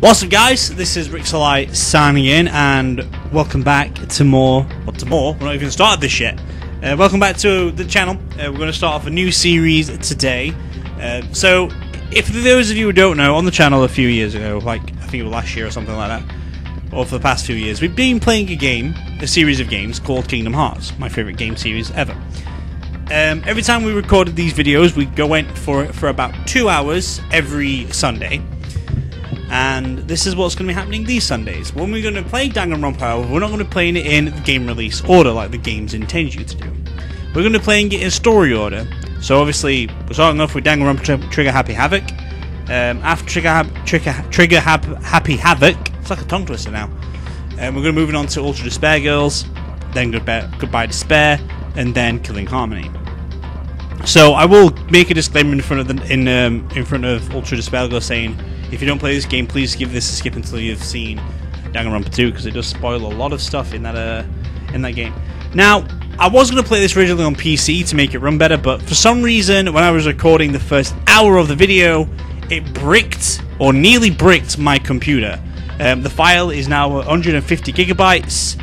What's up, guys? This is Rixxalight signing in, and welcome back to more. What to more? We're not even started this yet. Welcome back to the channel. We're going to start off a new series today. So, if those of you who don't know, on the channel a few years ago, like I think it was last year or something like that, or for the past few years, we've been playing a series of games called Kingdom Hearts, my favourite game series ever. Every time we recorded these videos, we went for it for about 2 hours every Sunday. And this is what's going to be happening these Sundays. When we're going to play Danganronpa, we're not going to play it in the game release order like the games intend you to do. We're going to play it in story order. So obviously, we're starting off with Danganronpa Trigger Happy Havoc. After Trigger Happy Havoc, it's like a tongue twister now. We're going to move on to Ultra Despair Girls, then Goodbye Despair, and then Killing Harmony. So I will make a disclaimer in front of Ultra Despair Girls saying, if you don't play this game, please give this a skip until you've seen Danganronpa 2, because it does spoil a lot of stuff in that game. Now, I was going to play this originally on PC to make it run better, but for some reason, when I was recording the first hour of the video, it bricked, or nearly bricked, my computer. The file is now 150 gigabytes.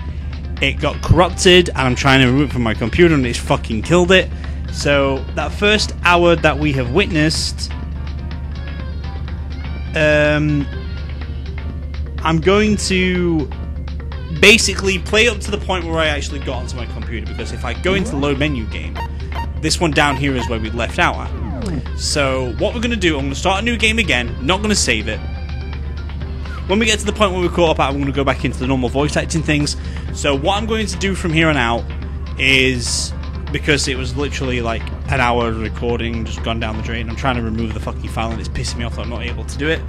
It got corrupted, and I'm trying to remove it from my computer, and it's fucking killed it. So, that first hour that we have witnessed, I'm going to basically play up to the point where I actually got onto my computer, because if I go into the load menu game, this one down here is where we left out at. So what we're going to do, I'm going to start a new game again, not going to save it. When we get to the point where we're caught up at, I'm going to go back into the normal voice acting things. So what I'm going to do from here on out is, because it was literally like an hour of recording just gone down the drain, I'm trying to remove the fucking file and it's pissing me off that I'm not able to do it.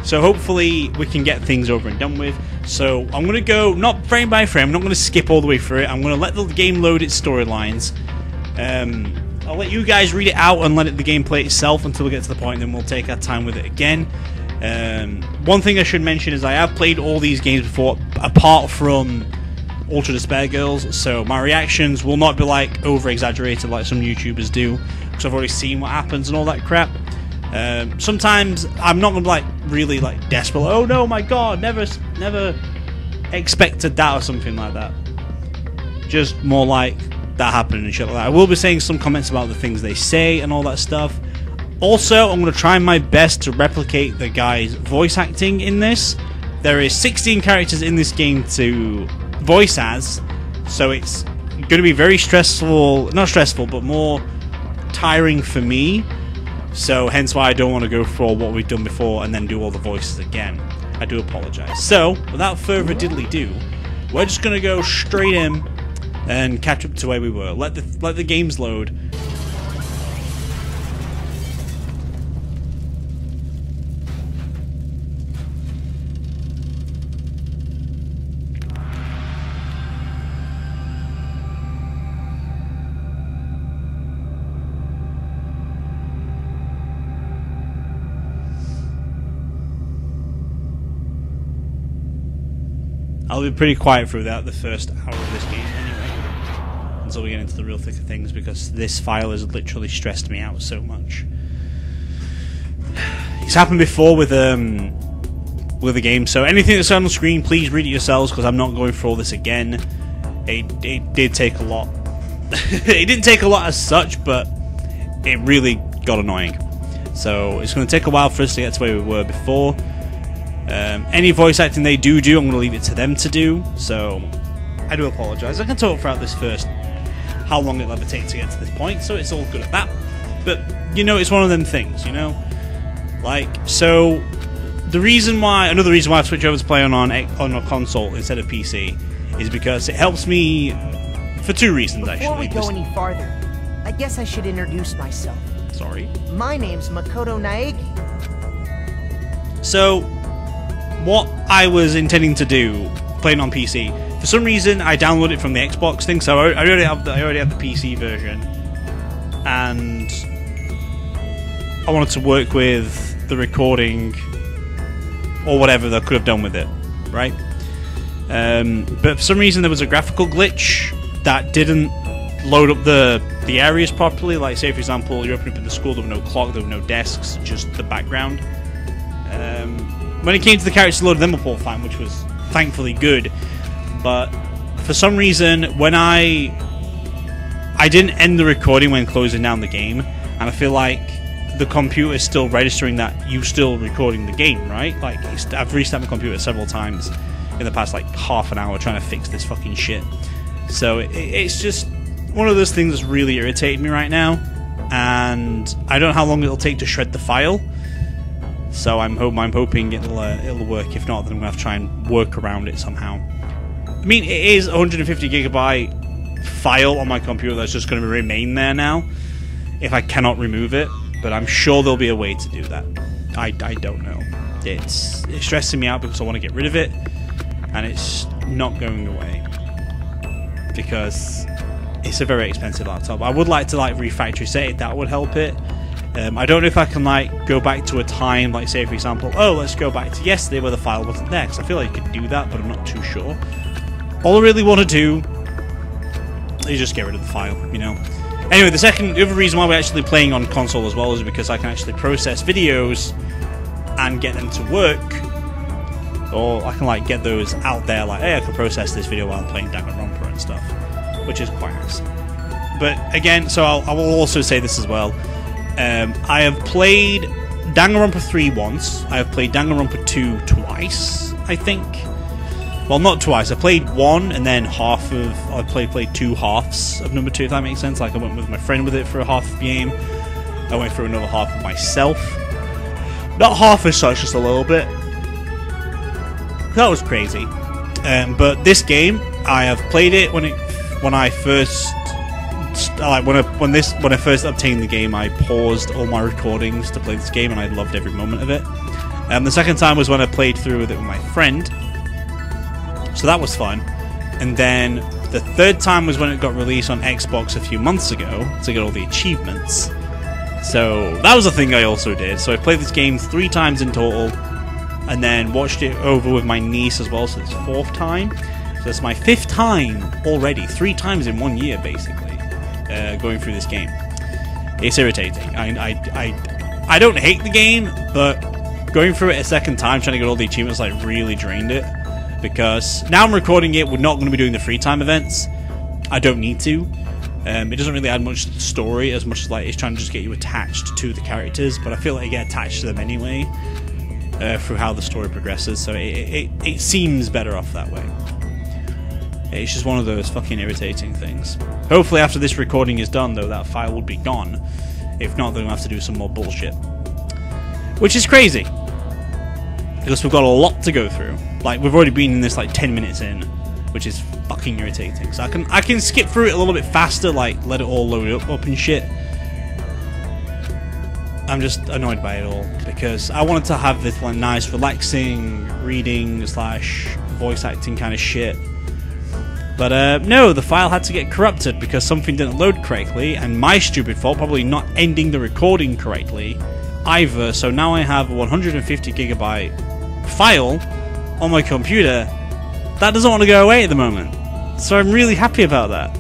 So hopefully we can get things over and done with. So I'm going to go, not frame by frame, I'm not going to skip all the way through it. I'm going to let the game load its storylines. I'll let you guys read it out and let the game play itself until we get to the point, and then we'll take our time with it again. One thing I should mention is I have played all these games before, apart from Ultra Despair Girls, so my reactions will not be like over-exaggerated like some YouTubers do, because I've already seen what happens and all that crap. Sometimes I'm not gonna be like really like desperate, oh no, my god, never expected that or something like that. Just more like that happening and shit like that. I will be saying some comments about the things they say and all that stuff. Also, I'm gonna try my best to replicate the guy's voice acting in this. There is 16 characters in this game to voice as, so it's going to be very stressful, not stressful, but more tiring for me, so hence why I don't want to go for what we've done before and then do all the voices again. I do apologise. So, without further diddly-do, we're just going to go straight in and catch up to where we were. Let the games load. I'll be pretty quiet through the first hour of this game anyway, until we get into the real thick of things, because this file has literally stressed me out so much. It's happened before with the game, so anything that's on the screen, please read it yourselves, because I'm not going through all this again. It did take a lot. It didn't take a lot as such, but it really got annoying. So it's going to take a while for us to get to where we were before. Any voice acting they do, I'm going to leave it to them to do, so I do apologise. I can talk throughout this first how long it'll ever take to get to this point, so it's all good at that. But, you know, it's one of them things, you know? Like, so, another reason why I've switched over to play on a console instead of PC is because it helps me for two reasons, actually. Before we go any farther, I guess I should introduce myself. Sorry? My name's Makoto Naegi. So, what I was intending to do, playing on PC, for some reason I downloaded it from the Xbox thing, so I already have the PC version, and I wanted to work with the recording or whatever they could have done with it, right? But for some reason there was a graphical glitch that didn't load up the areas properly. Like, say for example, you're opening up in the school, there were no clock, there were no desks, just the background. when it came to the characters, a lot of them were all fine, which was thankfully good. But for some reason, when I didn't end the recording when closing down the game, and I feel like the computer is still registering that you're still recording the game, right? Like, I've restarted my computer several times in the past, like, half an hour trying to fix this fucking shit. So it's just one of those things that's really irritating me right now, and I don't know how long it'll take to shred the file. So I'm hoping it'll work. If not, then I'm gonna have to try and work around it somehow. I mean, it is a 150 gigabyte file on my computer that's just going to remain there now if I cannot remove it. But I'm sure there'll be a way to do that. I don't know. It's stressing me out because I want to get rid of it, and it's not going away because it's a very expensive laptop. I would like to like refactory set it. That would help it. I don't know if I can like go back to a time, like say for example, oh, let's go back to yesterday where the file wasn't there, because I feel like you could do that, but I'm not too sure. All I really want to do is just get rid of the file, you know. Anyway, the other reason why we're actually playing on console as well is because I can actually process videos and get them to work, or I can like get those out there, like, hey, I can process this video while I'm playing Danganronpa and stuff, which is quite nice. But again, so I will also say this as well. I have played Danganronpa 3 once. I have played Danganronpa 2 twice, I think. Well, not twice. I played one, and then I played two halves of number 2, if that makes sense. Like, I went with my friend with it for a half of the game. I went through another half of myself. Not half as such, just a little bit. That was crazy. But this game, I have played it when I first obtained the game. I paused all my recordings to play this game, and I loved every moment of it. The second time was when I played through with it with my friend. So that was fun. And then the third time was when it got released on Xbox a few months ago to get all the achievements. So that was a thing I also did. So I played this game 3 times in total, and then watched it over with my niece as well, so it's 4th time. So it's my 5th time already, 3 times in 1 year basically, going through this game. It's irritating. I don't hate the game, but going through it a second time trying to get all the achievements like really drained it. Because now I'm recording it, we're not going to be doing the free time events. I don't need to. It doesn't really add much to the story as much as like it's trying to just get you attached to the characters, but I feel like you get attached to them anyway through how the story progresses, so it seems better off that way. It's just one of those fucking irritating things. Hopefully after this recording is done though, that file will be gone. If not, then we'll have to do some more bullshit. Which is crazy. Because we've got a lot to go through. Like, we've already been in this like 10 minutes in, which is fucking irritating. So I can skip through it a little bit faster, like let it all load up and shit. I'm just annoyed by it all because I wanted to have this like nice, relaxing reading / voice acting kind of shit. But no, the file had to get corrupted because something didn't load correctly, and my stupid fault, probably not ending the recording correctly either. So now I have a 150 gigabyte file on my computer that doesn't want to go away at the moment. So I'm really happy about that.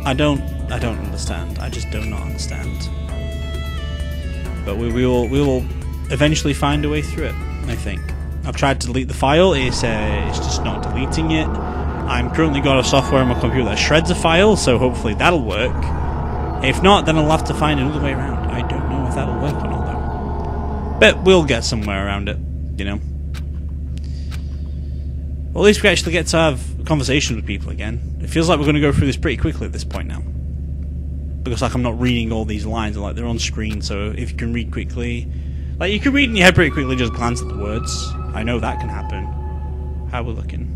I don't understand. I just do not understand. But we will eventually find a way through it, I think. I've tried to delete the file. It's just not deleting it. I'm currently got a software on my computer that shreds a file, so hopefully that'll work. If not, then I'll have to find another way around. I don't know if that'll work or not, though. But we'll get somewhere around it, you know. Well, at least we actually get to have conversations with people again. It feels like we're going to go through this pretty quickly at this point now. Because like I'm not reading all these lines, like they're on screen, so if you can read quickly... Like, you can read in your head pretty quickly, just glance at the words. I know that can happen. How we're looking.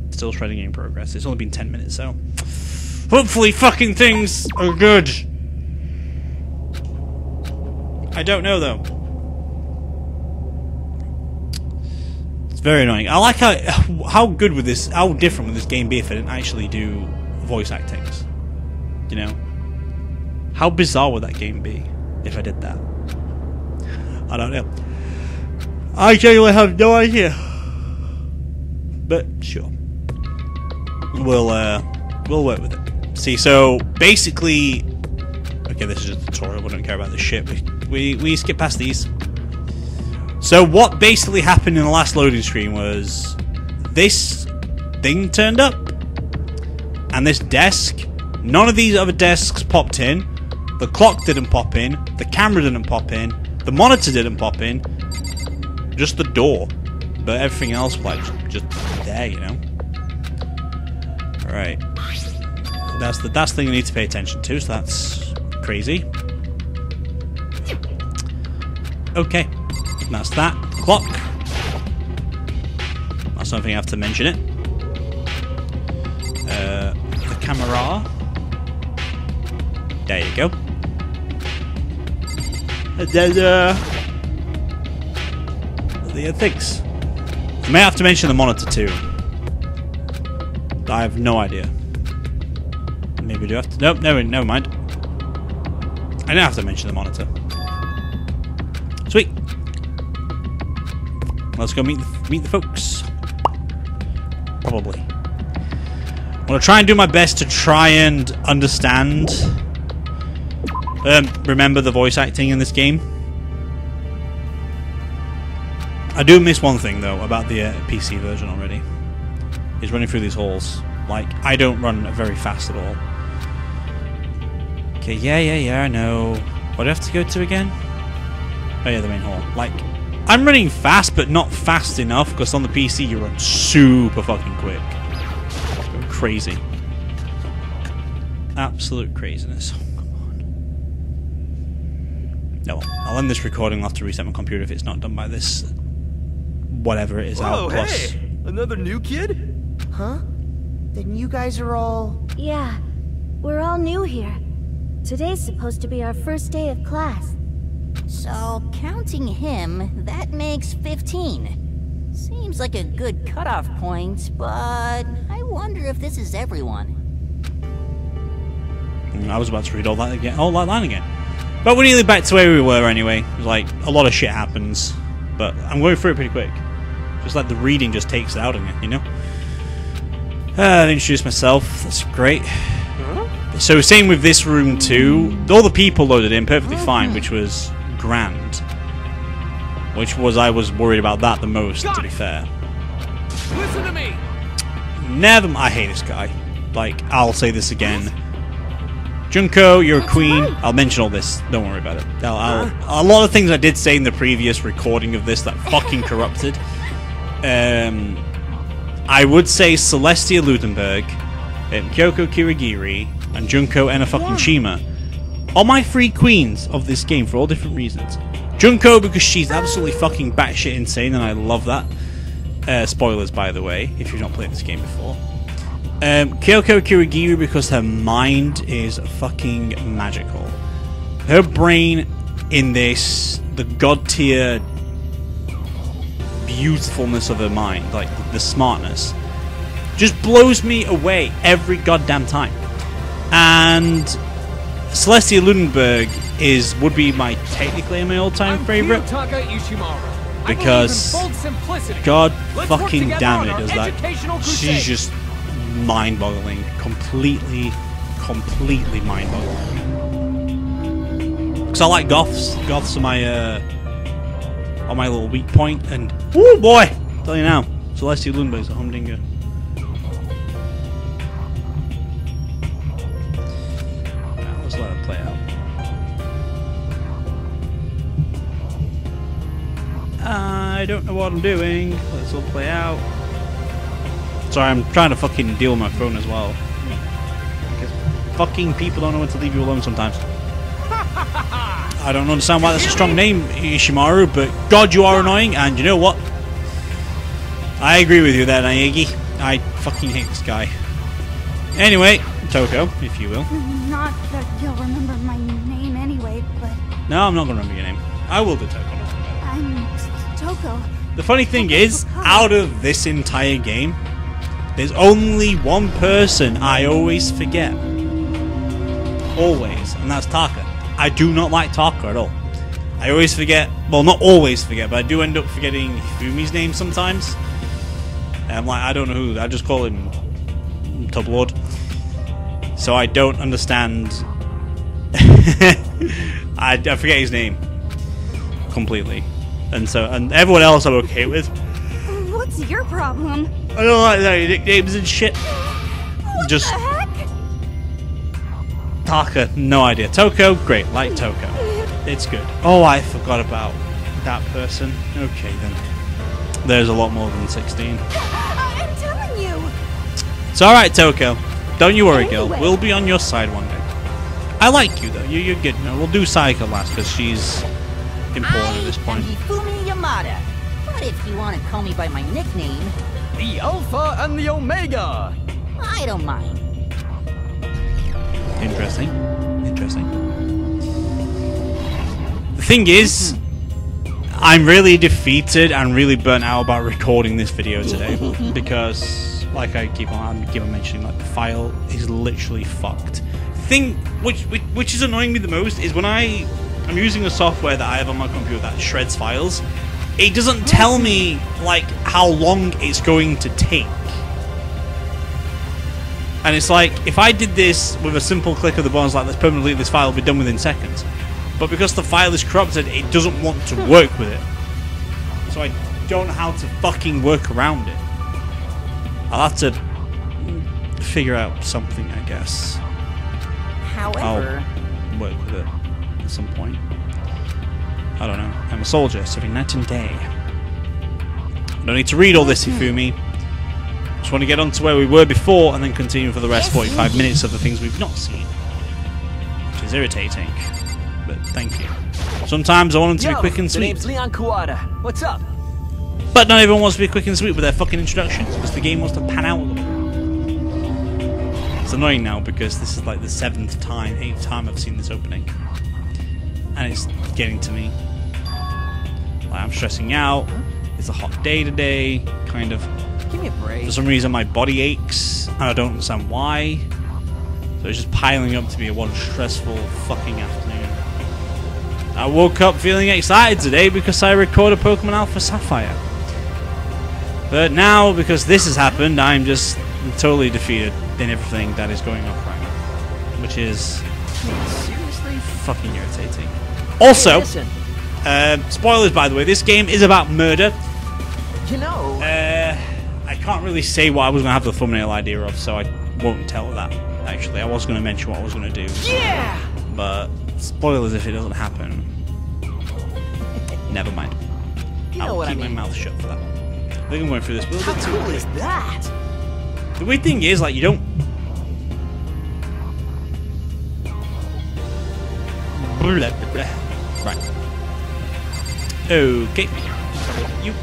Still shredding in progress. It's only been 10 minutes, so... Hopefully fucking things are good! I don't know, though. It's very annoying. I like how good would this... How different would this game be if I didn't actually do voice actings? You know? How bizarre would that game be if I did that? I don't know. I genuinely have no idea. But sure, we'll work with it. See, so basically, okay, this is just a tutorial. We don't care about this shit. We skip past these. So what basically happened in the last loading screen was this thing turned up, and this desk, none of these other desks popped in, the clock didn't pop in, the camera didn't pop in, the monitor didn't pop in, just the door, but everything else was like just there, you know. Alright, that's the thing you need to pay attention to, so that's crazy. Okay, that's that. Clock. That's something I have to mention it. The camera. There you go. And then, the things. I may have to mention the monitor too. I have no idea. Maybe do have to. Nope, never mind. I don't have to mention the monitor. Sweet. Let's go meet the folks. Probably. I'm gonna try and do my best to try and understand. Remember the voice acting in this game. I do miss one thing though about the PC version already. Is running through these halls. Like, I don't run very fast at all. Okay, yeah, I know. What do I have to go to again? Oh yeah, the main hall. Like, I'm running fast, but not fast enough, because on the PC you run super fucking quick. Crazy. Absolute craziness. Come on. No, well, I'll end this recording. I'll have to reset my computer if it's not done by this. Whatever it is. Whoa, out plus. hey! Another new kid? Huh? Then you guys are all... Yeah, we're all new here. Today's supposed to be our first day of class. So, counting him, that makes 15. Seems like a good cutoff point, but I wonder if this is everyone. I was about to read all that line again. But we're nearly back to where we were anyway. Like, a lot of shit happens. But I'm going through it pretty quick. Just like the reading just takes it out of me, you know? I introduced myself. That's great. So same with this room too. All the people loaded in perfectly fine, which was grand. Which was, I was worried about that the most, to be fair. Listen to me! I hate this guy. Like, I'll say this again. Junko, you're a queen. I'll mention all this. Don't worry about it. A lot of things I did say in the previous recording of this that fucking corrupted. I would say Celestia Ludenberg, Kyoko Kirigiri, and Junko Shima are my three queens of this game for all different reasons. Junko because she's absolutely fucking batshit insane, and I love that. Spoilers, by the way, if you've not played this game before. Kyoko Kirigiri because her mind is fucking magical. Her brain in this, the god tier beautifulness of her mind, like the smartness, just blows me away every goddamn time. And Celestia Ludenberg would be technically my all-time favorite, because god fucking damn it, does that. She's just mind-boggling, completely mind-boggling. Because I like goths. Goths are my little weak point, and oh boy, I'll tell you now, Celestia Ludenberg's a humdinger. Now let's let it play out. I don't know what I'm doing. Let's all play out. Sorry, I'm trying to fucking deal with my phone as well. Because fucking people don't know when to leave you alone sometimes. I don't understand why that's a strong name, Ishimaru, but god, you are annoying, and you know what? I agree with you there, Naegi. I fucking hate this guy. Anyway, Toko, if you will. Not that you'll remember my name anyway, but... No, I'm not going to remember your name. I will do Toko. I'm Toko. The funny thing is, out of this entire game, there's only one person I always forget. Always, and that's Taka. I do not like Taka at all. I always forget, well, not always forget, but I do end up forgetting Hifumi's name sometimes. And I'm like, I don't know who, I just call him Tublord. So I don't understand. I forget his name completely. and everyone else I'm okay with. What's your problem? I don't like their nicknames and shit. Just The heck? Taka, no idea. Toko, great, like Toko. It's good. Oh, I forgot about that person. Okay then. There's a lot more than 16. I'm telling you. It's alright, Toko. Don't you worry, girl. Anyway. We'll be on your side one day. I like you though. You're good. No, we'll do Sayaka last because she's important at this point. I'm Hifumi Yamada. But if you want to call me by my nickname, The Alpha and the Omega! I don't mind. Interesting. Interesting. The thing is, I'm really defeated and really burnt out about recording this video today because, like I keep on mentioning, like the file is literally fucked. Thing which is annoying me the most is when I'm using a software that I have on my computer that shreds files, it doesn't tell me like how long it's going to take. And it's like, if I did this with a simple click of the buttons like this permanently, this file will be done within seconds. But because the file is corrupted, it doesn't want to work with it. So I don't know how to fucking work around it. I'll have to figure out something, I guess. However, I'll work with it at some point. I don't know. I'm a soldier, serving night and day. I don't need to read all this, Hifumi. Just want to get on to where we were before and then continue for the rest 45 minutes of the things we've not seen. Which is irritating. But thank you. Sometimes I want them to be quick and The sweet. name's Leon Kuwata. What's up? But not everyone wants to be quick and sweet with their fucking introductions because the game wants to pan out a little. It's annoying now because this is like the 8th time I've seen this opening. And it's getting to me. Like, I'm stressing out. It's a hot day today. Kind of. Give me a break. For some reason my body aches and I don't understand why. So it's just piling up to be one stressful fucking afternoon. I woke up feeling excited today because I recorded Pokemon Alpha Sapphire. But now, because this has happened, I'm just totally defeated in everything that is going on right now. Which is Seriously? fucking irritating. Also, Listen, spoilers by the way, this game is about murder. you know, I can't really say what I was going to have the thumbnail idea of, so I won't tell that. Actually, I was going to mention what I was going to do. yeah! But spoilers if it doesn't happen. Never mind. You know I'll what keep I mean. my mouth shut for that. I think I'm going through this a little How bit too cool quick. is that? The weird thing is, like, you don't... Blah, blah, blah. Right. Okay. You...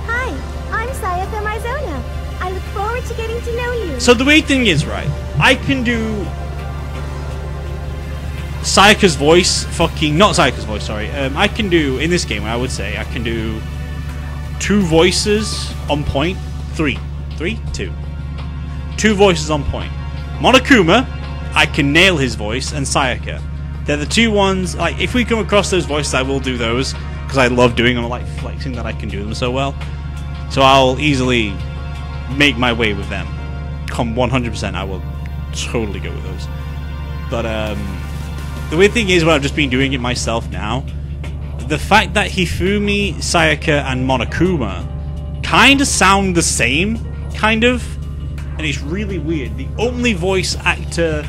Hi, I'm Sayaka Maizona. I look forward to getting to know you. So the weird thing is, right, I can do Sayaka's voice, not Sayaka's voice, sorry. I can do, in this game, I would say, I can do 2 voices on point. 2 voices on point. Monokuma, I can nail his voice, and Sayaka. They're the 2 ones, like, if we come across those voices, I will do those, because I love doing them, I like flexing that I can do them so well. So I'll easily make my way with them. 100% I will totally go with those. But the weird thing is when I've just been doing it myself now, the fact that Hifumi, Sayaka and Monokuma kind of sound the same, kind of, and it's really weird. The only voice actor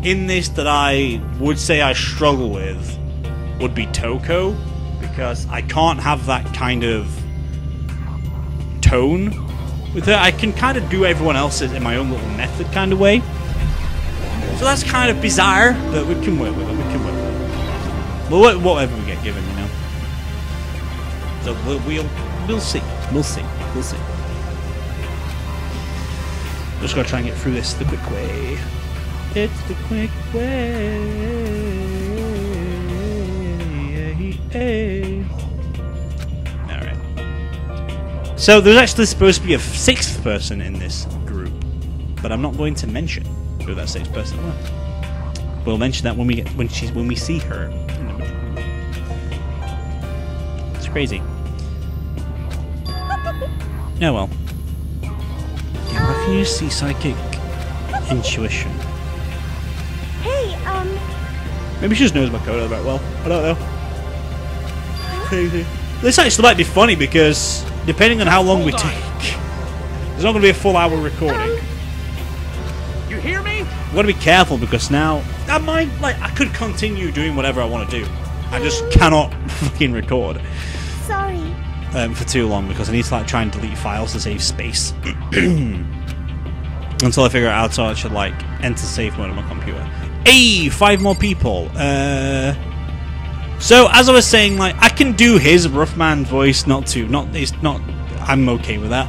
in this that I would say I struggle with would be Toko, because I can't have that kind of tone with her. I can kind of do everyone else's in my own little method kind of way. So that's kind of bizarre, but we can work with it. We'll work whatever we get given, you know. So we'll see. We'll see. Just gotta try and get through this the quick way. It's the quick way. Alright. So there's actually supposed to be a 6th person in this group, but I'm not going to mention who that 6th person was. We'll mention that when we see her. It's crazy. Oh well. Yeah, how can you see psychic intuition? Hey, Maybe she just knows my code very well. I don't know. This actually might be funny because depending on how long we take, there's not going to be a full hour recording. You hear me? I've got to be careful because now I could continue doing whatever I want to do. I just cannot fucking record Sorry. for too long because I need to like try and delete files to save space until I figure out how to actually like enter safe mode on my computer. Hey, 5 more people. So as I was saying, like I can do his rough man voice, I'm okay with that.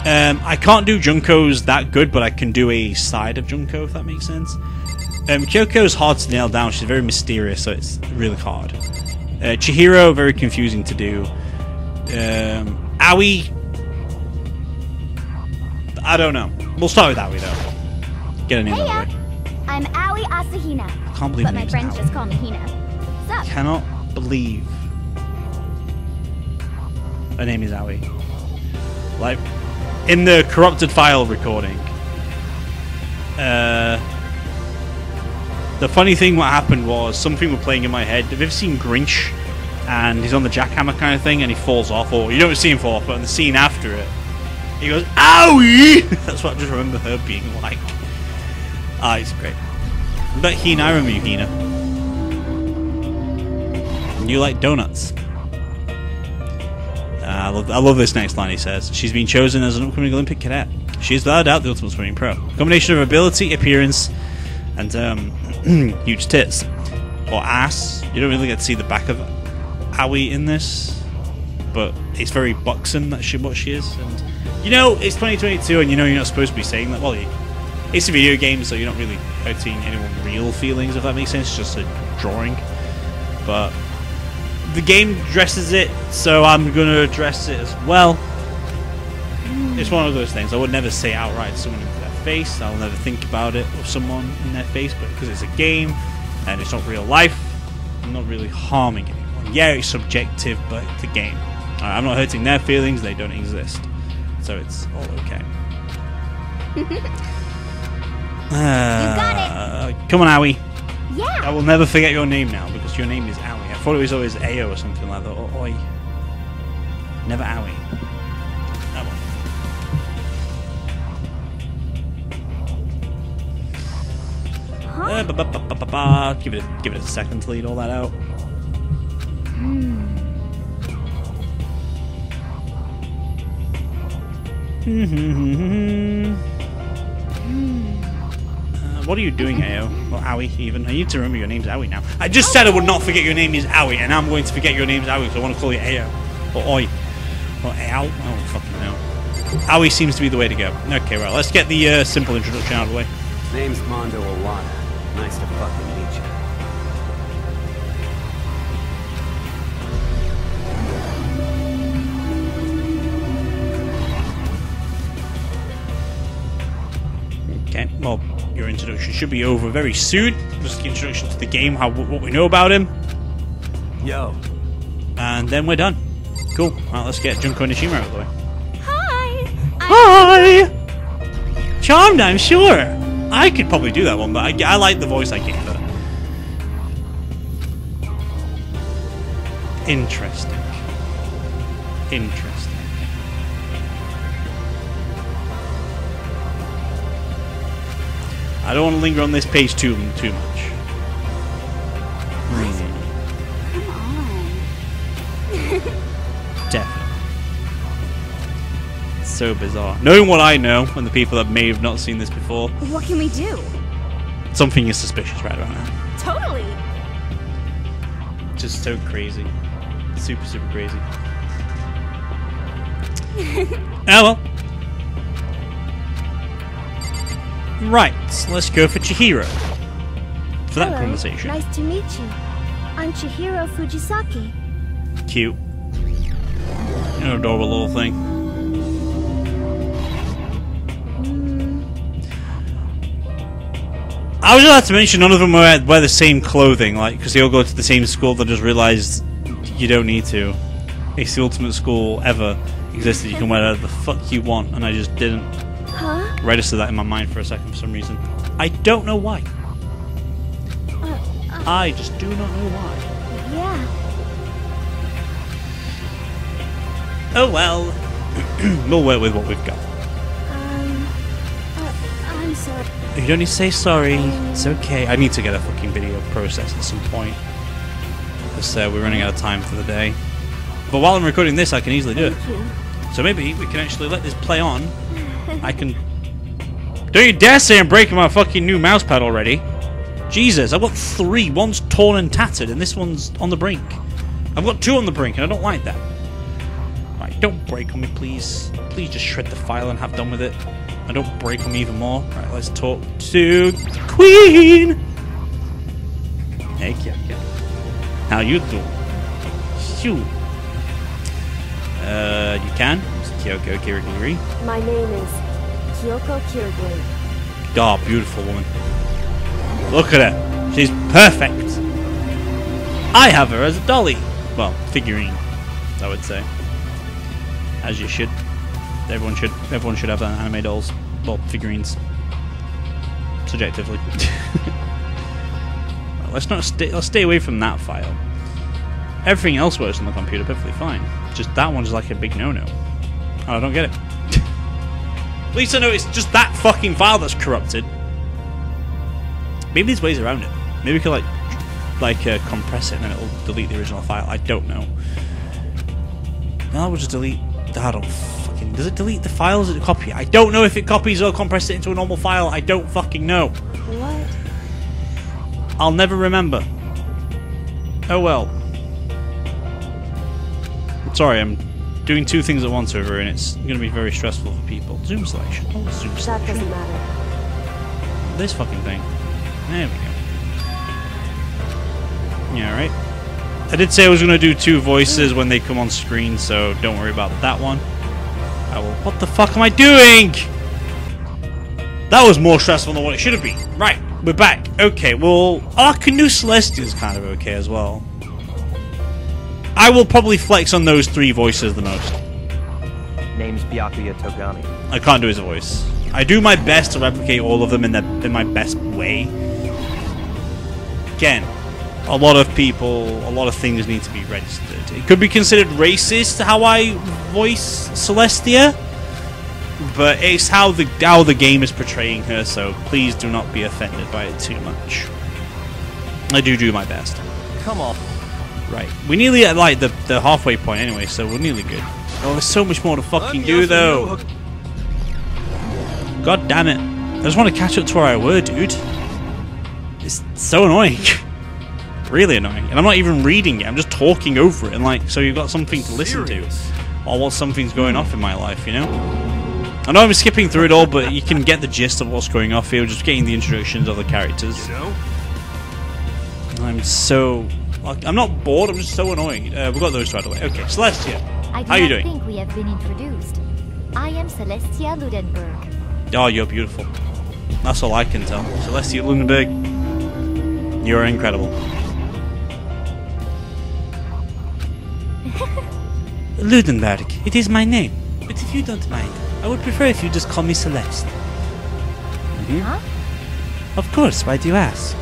I can't do Junko's that good, but I can do a side of Junko, if that makes sense. Kyoko's hard to nail down. She's very mysterious, so it's really hard. Chihiro, very confusing to do. Aoi, I don't know. We'll start with Aoi though. Get a name out of the way. I'm Aoi Asahina. I can't believe But her my name's friends Aoi. just call me Hina. Sup? Cannot believe her name is Aoi. Like in the corrupted file recording. The funny thing what happened was something was playing in my head. Have you ever seen Grinch? And he's on the jackhammer kind of thing and he falls off, or you don't see him fall off, but in the scene after it he goes, "Owie!" That's what I just remember her being like. Ah, it's great. But Hina, I remember you, Hina. And you like donuts. I love this next line he says. She's been chosen as an upcoming Olympic cadet. She is without doubt the ultimate swimming pro. A combination of ability, appearance, and huge tits. Or ass. You don't really get to see the back of Aoi in this. But it's very buxom that what she is. And you know, it's 2022 and you know you're not supposed to be saying that. Well, it's a video game, so you're not really hurting anyone's real feelings, if that makes sense. It's just a drawing. But the game dresses it, so I'm going to address it as well. It's one of those things. I would never say outright to someone in their face. I'll never think about it of someone in their face, but because it's a game and it's not real life, I'm not really harming anyone. Yeah, it's subjective, but it's a game. I'm not hurting their feelings. They don't exist. So it's all okay. You got it. Come on, Aoi. Yeah. I will never forget your name now because your name is Aoi. I thought it was always Ao or something like that. Or Oi. Never Aoi. Oh, well. Give it a second to lead all that out. What are you doing, Ao? Or Aoi, even? I need to remember your name's Aoi now. I just said I would not forget your name is Aoi, and I'm going to forget your name's Aoi because I want to call you Ao. Or Oi. Or Ao? I don't fucking know. Aoi seems to be the way to go. Okay, well, let's get the simple introduction out of the way. Name's Mondo Iwata. Nice to fucking meet you. Okay, well, your introduction should be over very soon. Just the introduction to the game, what we know about him. Yo. And then we're done. Cool. Alright, let's get Junko Nishima out of the way. Hi. Hi! Charmed, I'm sure. I could probably do that one, but I like the voice I gave her. Interesting. Interesting. I don't want to linger on this page too much. Come on. Definitely. It's so bizarre. Knowing what I know, and the people that may have not seen this before, What can we do? something is suspicious right about now. Totally. Just so crazy. Super, super crazy. Oh well. Right, so let's go for Chihiro. For that Hello. conversation. Nice to meet you. I'm Chihiro Fujisaki. Cute. You're an adorable little thing. I was about to mention none of them wear the same clothing, like, because they all go to the same school. They just realised you don't need to. It's the ultimate school ever existed. You can wear whatever the fuck you want, and I just didn't Huh? register that in my mind for a second for some reason. I don't know why. I just do not know why. Yeah. Oh well. We'll work with what we've got. I'm sorry. You don't need to say sorry. It's okay. I need to get a fucking video processed at some point. Because we're running out of time for the day. But while I'm recording this, I can easily do it. Thank you. So maybe we can actually let this play on. I can... Don't you dare say I'm breaking my fucking new mouse pad already. Jesus, I've got 3. One's torn and tattered, and this one's on the brink. I've got 2 on the brink, and I don't like that. Right, don't break on me, please. Please just shred the file and have done with it. And don't break on me even more. Right, let's talk to Queen. Hey, Kyoko. How you doing? Shoot. You can? It's Kyoko Kirigiri. My name is Kyoko Kirigiri. Oh, beautiful woman. Look at her. She's perfect. I have her as a dolly. Well, figurine, I would say. As you should. Everyone should have anime dolls. Well, figurines. Subjectively. Well, let's stay away from that file. Everything else works on the computer perfectly fine. Just that one's like a big no-no. Oh, I don't get it. At least I know it's just that fucking file that's corrupted. Maybe there's ways around it. Maybe we could like compress it and then it'll delete the original file. I don't know. No, we'll just delete. I don't fucking. Does it delete the files that it copy? I don't know if it copies or compresses it into a normal file. I don't fucking know. What? I'll never remember. Oh well. Sorry, I'm doing 2 things at once over, and it's going to be very stressful for people. Zoom selection. Oh, zoom That selection. doesn't matter. This fucking thing. There we go. Yeah, right. I did say I was going to do 2 voices when they come on screen, so don't worry about that one. I will. What the fuck am I doing? That was more stressful than what it should have been. Right, we're back. Okay, well, I can do Celestia's kind of okay as well. I will probably flex on those 3 voices the most. Name's Byakuya Togami. I can't do his voice. I do my best to replicate all of them in my best way. Again, a lot of people, a lot of things need to be registered. It could be considered racist how I voice Celestia, but it's how the game is portraying her, so please do not be offended by it too much. I do my best. Come on. Right, we nearly at like the halfway point anyway, so we're nearly good. Oh, there's so much more to fucking do though. God damn it! I just want to catch up to where I were, dude. It's so annoying, really annoying, and I'm not even reading it. I'm just talking over it, and like, so you've got something to listen to, or what something's going off in my life, you know. I know I'm skipping through it all, but you can get the gist of what's going off here. Just getting the introductions of the characters. You know? I'm so. I'm not bored, I'm just so annoyed. We've got those right away. Okay, Celestia, how you doing? I think we have been introduced. I am Celestia Ludenberg. Oh, you're beautiful. That's all I can tell. Celestia Lunenberg, you're incredible. Ludenberg, it is my name. But if you don't mind, I would prefer if you just call me Celeste. Huh? Of course, why do you ask?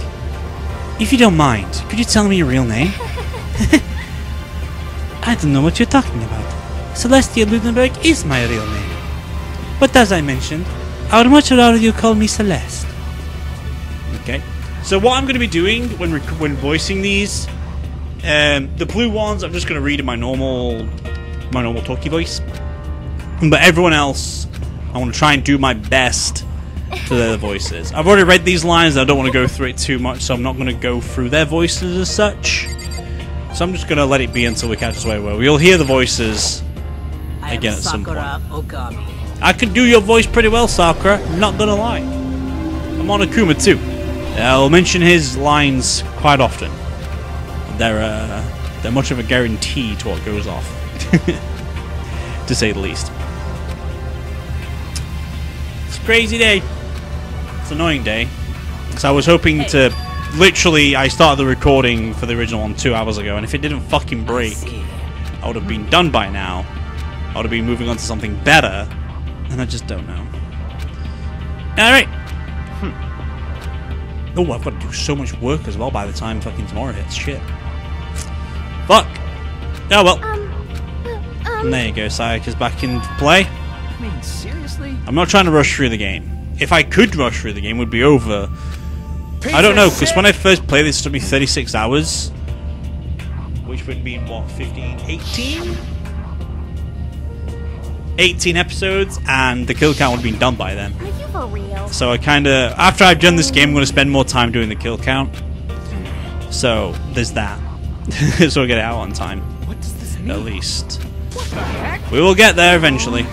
If you don't mind, could you tell me your real name? I don't know what you're talking about. Celestia Ludenberg is my real name. But as I mentioned, I would much rather you call me Celeste. Okay. So what I'm going to be doing when voicing these, the blue ones I'm just going to read in my normal talkie voice. But everyone else, I want to try and do my best to their voices. I've already read these lines, and I don't want to go through it too much, so I'm not going to go through their voices as such. So I'm just going to let it be until we catch us where we'll hear the voices again at some point. Ogami. I can do your voice pretty well, Sakura. I'm not going to lie. I'm on Akuma too. I'll mention his lines quite often. They're much of a guarantee to what goes off, to say the least. It's a crazy day. It's an annoying day. Because I was hoping to... Literally, I started the recording for the original one 2 hours ago, and if it didn't fucking break, I would have been done by now. I would have been moving on to something better, and I just don't know. Alright. Oh, I've got to do so much work as well by the time fucking tomorrow hits. Shit. Fuck. Oh well. Welcome. there you go, Sayaka's back in play. I mean, seriously? I'm not trying to rush through the game. If I could rush through the game, it would be over. I don't know, because when I first played this, it took me 36 hours. Which would be, what, 15, 18? 18 episodes, and the kill count would have been done by then. Are you for real? So I kind of, after I've done this game, I'm going to spend more time doing the kill count. So, there's that. So we'll get it out on time. What does this mean? At least. What the heck? We will get there eventually.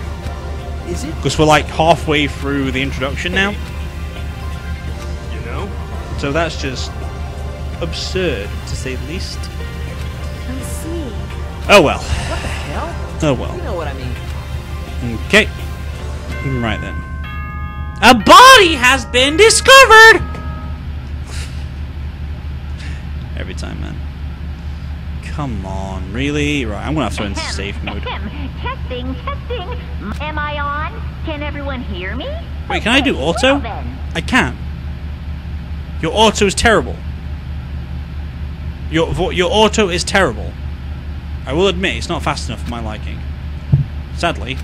Is it? Because we're like halfway through the introduction now. You know? So that's just absurd, to say the least. I see. Oh well. What the hell? Oh well. You know what I mean. Okay. Right then. A body has been discovered! Every time, man. Come on, really? Right, I'm gonna have to enter safe mode. Testing. Am I on? Can everyone hear me? Wait, can I do auto? Well then. I can. Your auto is terrible. Your auto is terrible. I will admit, it's not fast enough for my liking. Sadly,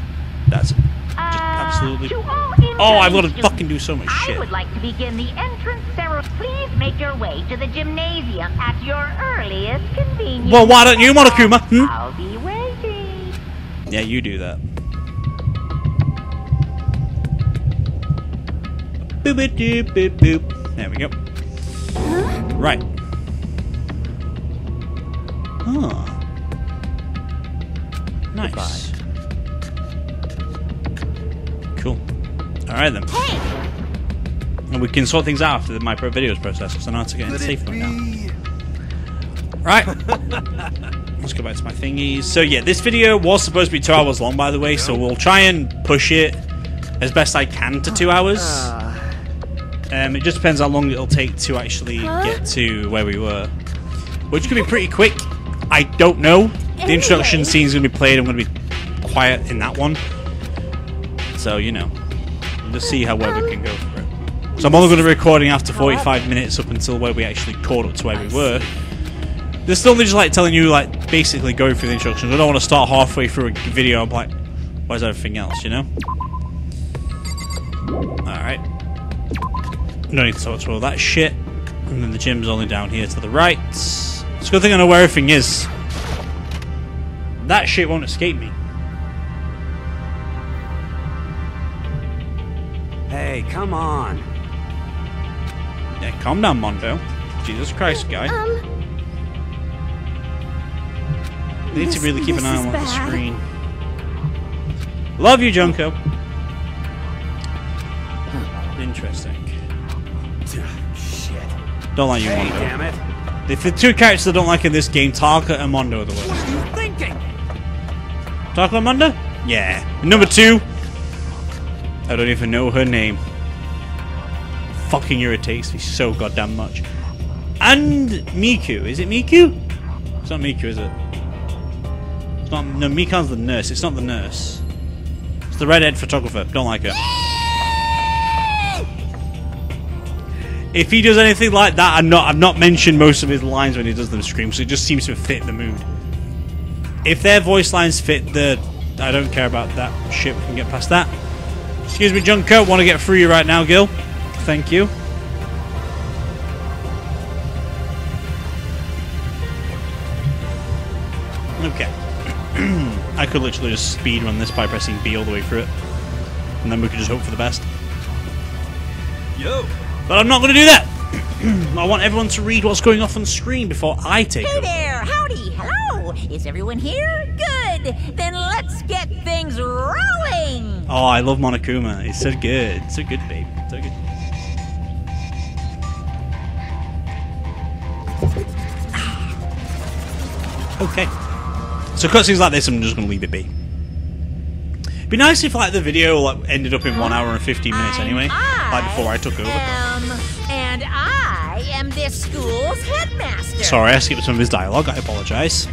that's just absolutely... To all Oh, I've got to incoming fucking do so much students, shit. I would like to begin the entrance ceremony. Please make your way to the gymnasium at your earliest convenience. Well, why don't you, Monokuma? I'll be waiting. Yeah, you do that. Boop it doop boop boop. There we go. Right. Oh. Nice. Cool. Alright then. Hey, And we can sort things out after my videos process, so now to get in safe mode now. Right. Let's go back to my thingies. So yeah, this video was supposed to be 2 hours long, by the way, so we'll try and push it as best I can to 2 hours. It just depends how long it'll take to actually get to where we were. Which could be pretty quick. I don't know. The introduction scene is going to be played. I'm going to be quiet in that one. So, you know. We'll just see how well we can go for it. So I'm only going to be recording after 45 minutes up until where we actually caught up to where we were. This is only just like telling you, like, basically going through the instructions. I don't want to start halfway through a video and be like, where's everything else, you know? Alright. No need to talk to all that shit. And then the gym's only down here to the right. It's a good thing I know where everything is. That shit won't escape me. Hey, come on. Yeah, calm down, Mondo. Jesus Christ, guy. You need to really keep an eye on the screen. Love you, Junko. Interesting. Shit. Don't like you, Hey, Mondo. damn it. If the two characters I don't like in this game, Taka and Mondo are the worst. What are you thinking? Taka and Mondo? Yeah. And number 2, I don't even know her name. Fucking irritates me so goddamn much. And Miku. Is it Miku? It's not Miku, is it? It's not. No, Mikan's the nurse. It's not the nurse. It's the redhead photographer. Don't like her. If he does anything like that, I've not mentioned most of his lines when he does them scream, so it just seems to fit the mood. If their voice lines fit the... I don't care about that shit, we can get past that. Excuse me, Junko, want to get through you right now, Gil. Thank you. Okay. I could literally just speed run this by pressing B all the way through it. And then we could just hope for the best. Yo. But I'm not going to do that. I want everyone to read what's going off on the screen before I take Hey over. there, howdy, hello. Is everyone here? Good. Then let's get things rolling. Oh, I love Monokuma. It's so good. So good, babe. So good. Okay. So cutscenes like this, I'm just going to leave it be. It'd be nice if like the video like ended up in 1 hour and 15 minutes anyway, like before I took over. And I am this school's headmaster. Sorry, I skipped some of his dialogue. I apologise.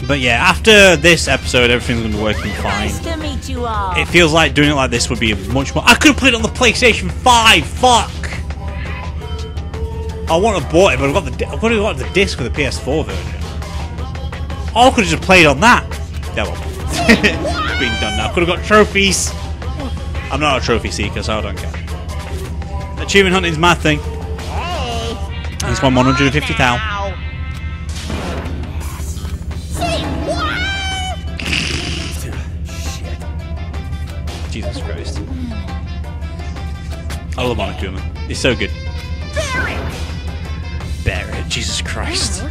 But yeah, after this episode, everything's going to be working fine. Nice to meet you all. It feels like doing it like this would be much more... I could have played it on the PlayStation 5! Fuck! I want to bought it, but I've got the disc for the PS4 version. Oh, I could have just played on that. Yeah, well. It's been done now. Could have got trophies. I'm not a trophy seeker, so I don't care. Achievement hunting's my thing. He's won 150 thou. Say what? Jesus Christ. I love Monokuma. He's so good. Barrett, Jesus Christ.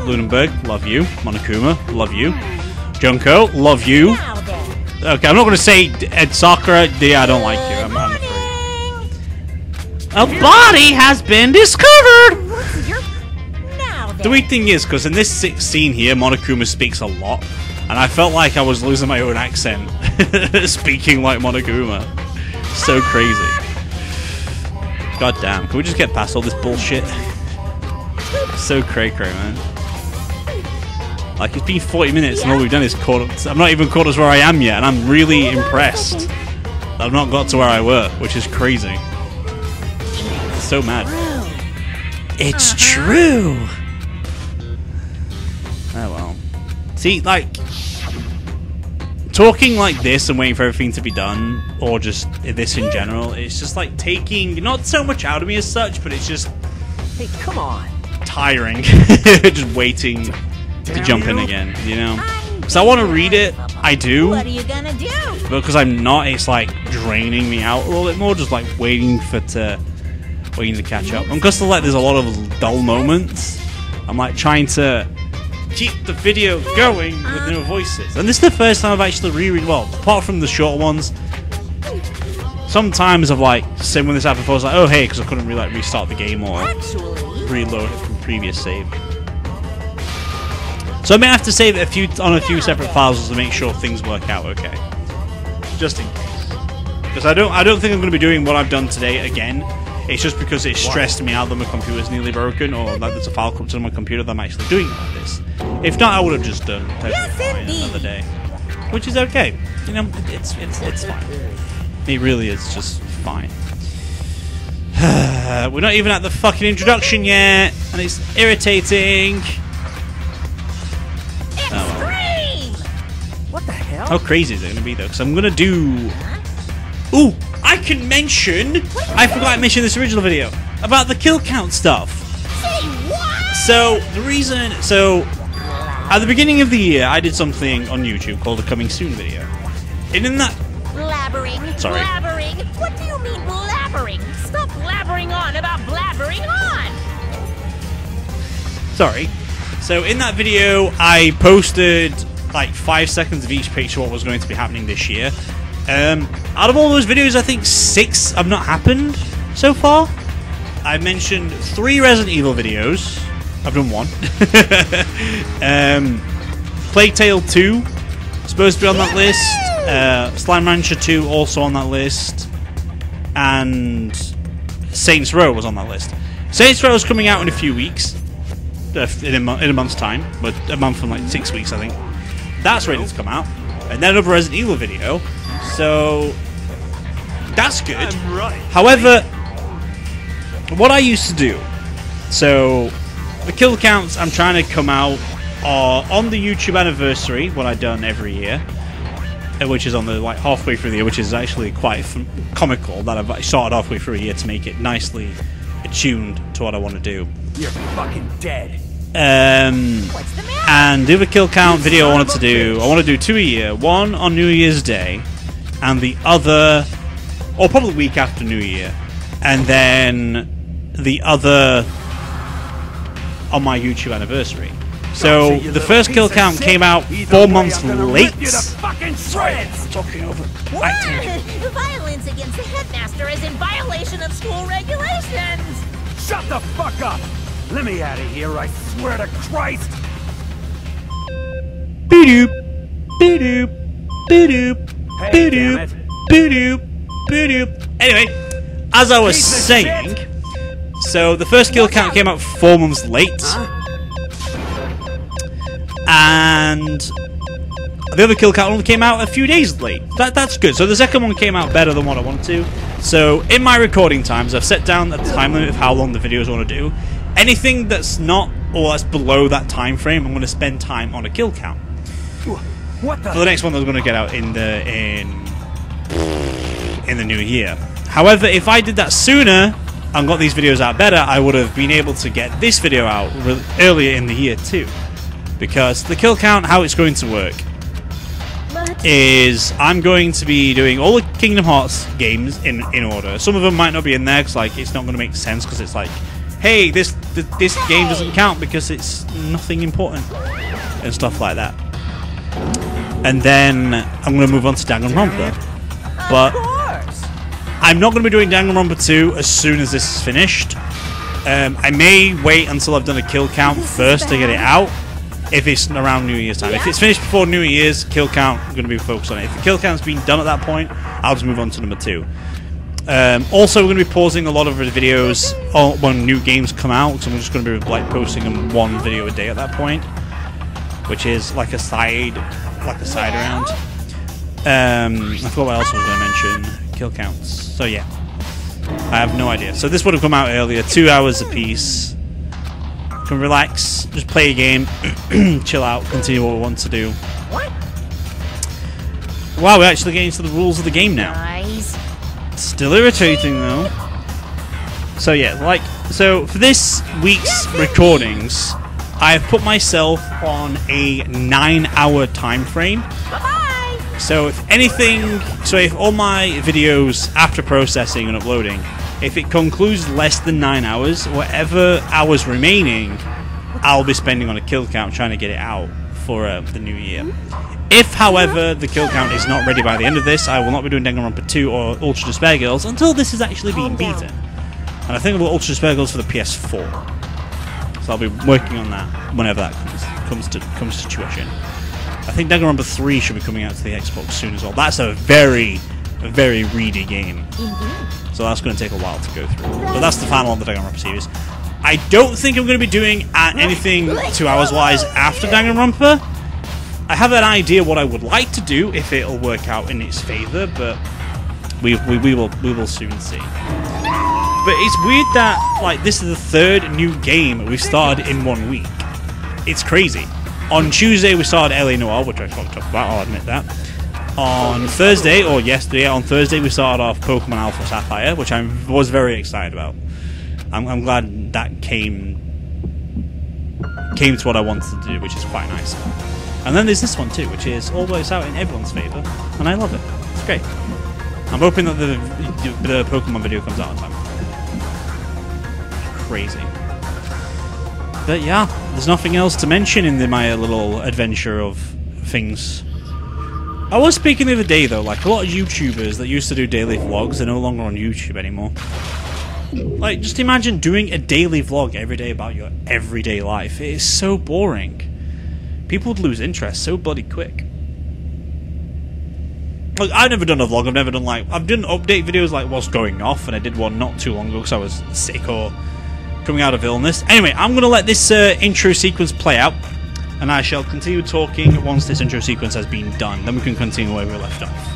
Lunenberg, love you. Monokuma, love you. Junko, love you. Okay, I'm not going to say Ed Sakura. Yeah, I don't like you. I'm afraid. A body has been discovered! The weird thing is, because in this scene here, Monokuma speaks a lot, and I felt like I was losing my own accent speaking like Monokuma. So crazy. God damn, can we just get past all this bullshit? So cray-cray, man. Like, it's been 40 minutes and all we've done is caught up. I'm not even caught as where I am yet, and I'm really impressed that I've not got to where I were, which is crazy. So mad. It's true! Oh well. See, like, talking like this and waiting for everything to be done, or just this in general, it's just like taking, not so much out of me as such, but it's just... Hey, come on. Tiring. Just waiting to jump in again, you know? Because I want to read it, I do. What are you gonna do? But because I'm not, it's like draining me out a little bit more, just like waiting to catch up. And because like there's a lot of dull moments, I'm like trying to keep the video going with no voices. And this is the first time I've actually reread, well, apart from the short ones, sometimes I've like said when this happened before, I was like, oh hey, because I couldn't really like restart the game or reload it from previous save. So I may have to save it on a few separate files to make sure things work out okay. Just in case. Because I don't think I'm going to be doing what I've done today again. It's just because it stressed me out that my computer's nearly broken, or that there's a file corrupted on my computer that I'm actually doing like this. If not, I would have just done totally fine another day. Which is okay. You know, it's fine. It really is just fine. We're not even at the fucking introduction yet, and it's irritating. Extreme! What the hell? How crazy is it going to be though? Because I'm going to do... Ooh! I can mention... I forgot I mentioned this original video about the kill count stuff. Say what? So, the reason... So, at the beginning of the year, I did something on YouTube called a Coming Soon video. And in that... Blabbering. Sorry. Blabbering. What do you mean blabbering? Stop blabbering on about blabbering on. Sorry. So, in that video, I posted like 5 seconds of each picture of what was going to be happening this year. Out of all those videos, I think 6 have not happened so far. I mentioned 3 Resident Evil videos. I've done 1. Plague Tale 2 supposed to be on that list. Slime Rancher 2 also on that list. And Saints Row was on that list. Saints Row is coming out in a few weeks. In a month's time. But a month from like 6 weeks, I think. That's ready to come out. And then another Resident Evil video. So that's good. However, what I used to do, so the kill counts I'm trying to come out are on the YouTube anniversary, what I've done every year, which is on the like halfway through the year, which is actually quite comical that I've started halfway through a year to make it nicely attuned to what I want to do. You're fucking dead. And the other kill count video I want to do 2 a year. One on New Year's Day, and the other, or probably week after New Year, and then the other on my YouTube anniversary. So the first kill count came out 4 months late. Talking over. Violence against the headmaster is in violation of school regulations. Shut the fuck up! Let me out of here, I swear to Christ! Boo-doop, boo-doop, boo-doop, Hey, boo-doop, damn it. boo-doop, boo-doop. Anyway, as I was saying, so the first kill count came out 4 months late. And the other kill count only came out a few days late. That's good. So the second one came out better than what I wanted to. So in my recording times, I've set down a time limit of how long the videos I want to do. Anything that's not or that's below that time frame, I'm going to spend time on a kill count. What the? For the next one that's going to get out in the new year. However, if I did that sooner and got these videos out better, I would have been able to get this video out earlier in the year too. Because the kill count, how it's going to work is I'm going to be doing all the Kingdom Hearts games in order. Some of them might not be in there because like it's not going to make sense because it's like, hey, this game doesn't count because it's nothing important and stuff like that. And then I'm going to move on to Danganronpa. But I'm not going to be doing Danganronpa 2 as soon as this is finished. I may wait until I've done a kill count first to get it out. If it's around New Year's time. If it's finished before New Year's, kill count, I'm going to be focused on it. If the kill count's been done at that point, I'll just move on to number 2. Also, we're going to be pausing a lot of the videos when new games come out, so I'm just going to be like posting them one video a day at that point, which is like a side round. I forgot what else I was going to mention. Kill counts. So yeah, I have no idea. So this would have come out earlier, 2 hours a piece. Can relax, just play a game, chill out, continue what we want to do. Wow, we're actually getting to the rules of the game now. Nice. Still irritating though. So yeah, so for this week's recordings, I have put myself on a 9-hour time frame. Bye-bye. So if all my videos after processing and uploading, if it concludes less than 9 hours, whatever hours remaining, I'll be spending on a kill count trying to get it out for the new year. If, however, the kill count is not ready by the end of this, I will not be doing Danganronpa 2 or Ultra Despair Girls until this is actually being beaten. And I think I'll do Ultra Despair Girls for the PS4. So I'll be working on that whenever that comes to fruition. I think Danganronpa 3 should be coming out to the Xbox soon as well. That's a very reedy game. So that's going to take a while to go through. But that's the final of the Danganronpa series. I don't think I'm going to be doing anything 2 hours wise after Danganronpa. I have an idea what I would like to do if it'll work out in its favor, but we will soon see. But it's weird that like this is the third new game we've started in 1 week. It's crazy. On Tuesday we started LA Noire, which I can't talk about, I'll admit that. On Thursday, or yesterday, on Thursday we started off Pokemon Alpha Sapphire, which I was very excited about. I'm glad that came to what I wanted to do, which is quite nice. And then there's this one too, which is all works out in everyone's favour, and I love it. It's great. I'm hoping that the Pokemon video comes out on time. Crazy. But yeah, there's nothing else to mention in my little adventure of things. I was speaking the other day though, like a lot of YouTubers that used to do daily vlogs are no longer on YouTube anymore. Like, just imagine doing a daily vlog every day about your everyday life. It is so boring. People would lose interest so bloody quick. Look, I've never done a vlog. I've done update videos like what's going off, and I did one not too long ago because I was sick or coming out of illness. Anyway, I'm going to let this intro sequence play out, and I shall continue talking once this intro sequence has been done. Then we can continue where we left off.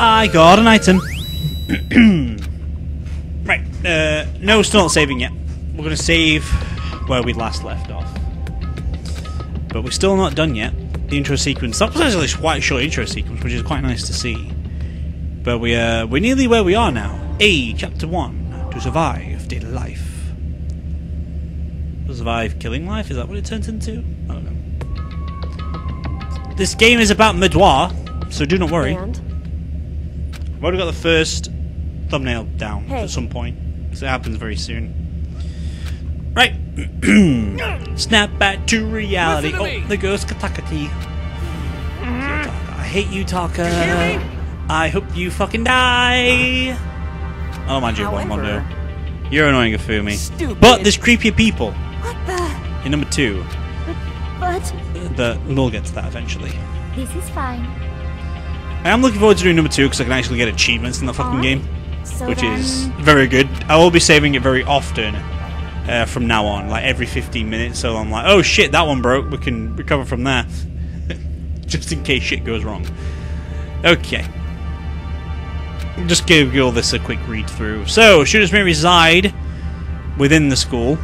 I got an item. Right, no, still not saving yet. We're going to save where we last left off. But we're still not done yet. The intro sequence, that was actually quite a short intro sequence, which is quite nice to see. But we're nearly where we are now. Chapter 1, to survive daily life. To survive killing life, is that what it turns into? I don't know. This game is about Medwar, so do not worry. And? I've already got the first thumbnail down Hey. at some point, because it happens very soon. Right. Snap back to reality. Oh, the ghost Katakati. I hate you, Taka. I hope you fucking die. I don't mind you, Mondo. You're annoying, Afumi. Stupid. But there's creepier people. What the? In number 2. But We'll get to that eventually. this is fine. I am looking forward to doing number 2 because I can actually get achievements in the fucking game, So which then, is very good. I will be saving it very often from now on, like every 15 minutes. So I'm like, oh shit, that one broke. We can recover from there, just in case shit goes wrong. Okay. Just give all this a quick read through. So, shooters may reside within the school.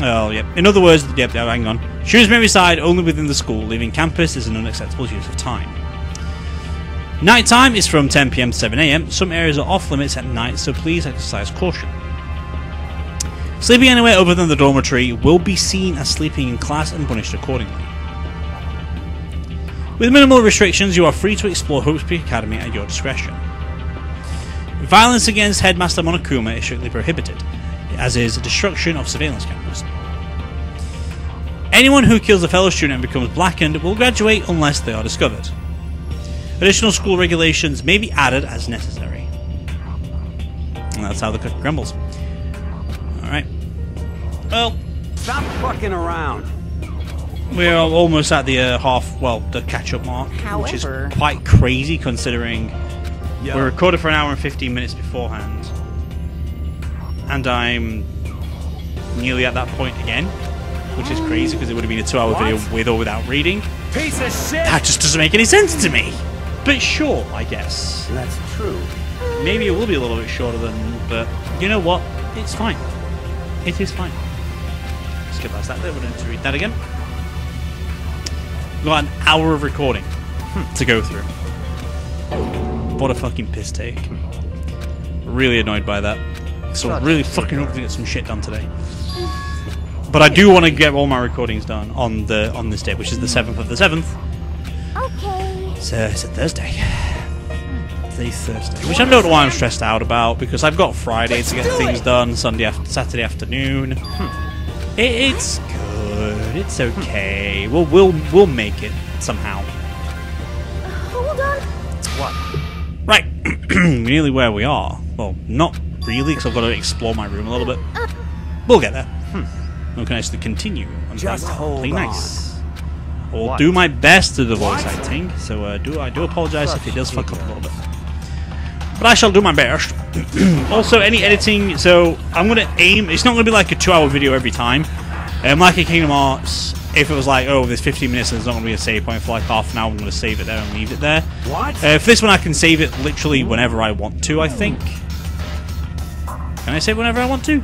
Oh, yep. In other words, yep, hang on. Shooters may reside only within the school. Leaving campus is an unacceptable use of time. Night time is from 10 PM to 7 AM. Some areas are off limits at night, so please exercise caution. Sleeping anywhere other than the dormitory will be seen as sleeping in class and punished accordingly. With minimal restrictions, you are free to explore Hope's Peak Academy at your discretion. Violence against Headmaster Monokuma is strictly prohibited, as is destruction of surveillance cameras. Anyone who kills a fellow student and becomes blackened will graduate unless they are discovered. Additional school regulations may be added as necessary. And that's how the cookie crumbles. Alright. Well, Stop fucking around. we're almost at the the catch-up mark, which is However- quite crazy considering Yo. we recorded for an hour and 15 minutes beforehand. And I'm nearly at that point again, which is crazy because it would have been a 2-hour video with or without reading. Piece of shit. That just doesn't make any sense to me. But sure, I guess. That's true. Maybe it will be a little bit shorter than, but you know what? It's fine. It is fine. Skip past that bit. We don't need to read that again. We've got an hour of recording to go through. What a fucking piss take. Really annoyed by that. So I'm really fucking hoping to get some shit done today. But I do want to get all my recordings done on this day, which is the 7th of the 7th. Okay. So it's a Thursday. The Thursday. Which I don't know why I'm stressed out about, because I've got Friday to get things done, Saturday afternoon. It's good. It's okay. We'll make it somehow. Hold on. What? Right. We're nearly where we are. Well, not really, because I've got to explore my room a little bit. We'll get there. We can actually continue. Just hold Play on. nice. I'll What? do my best to the voice acting, so I do apologise if it does fuck up a little bit. But I shall do my best. Also, any editing, so I'm going to aim, it's not going to be like a 2-hour video every time. Like in Kingdom Hearts, if it was like, oh, there's 15 minutes and there's not going to be a save point for like half an hour, I'm going to save it there and leave it there. What? For this one, I can save it literally whenever I want to, I think. Can I save whenever I want to?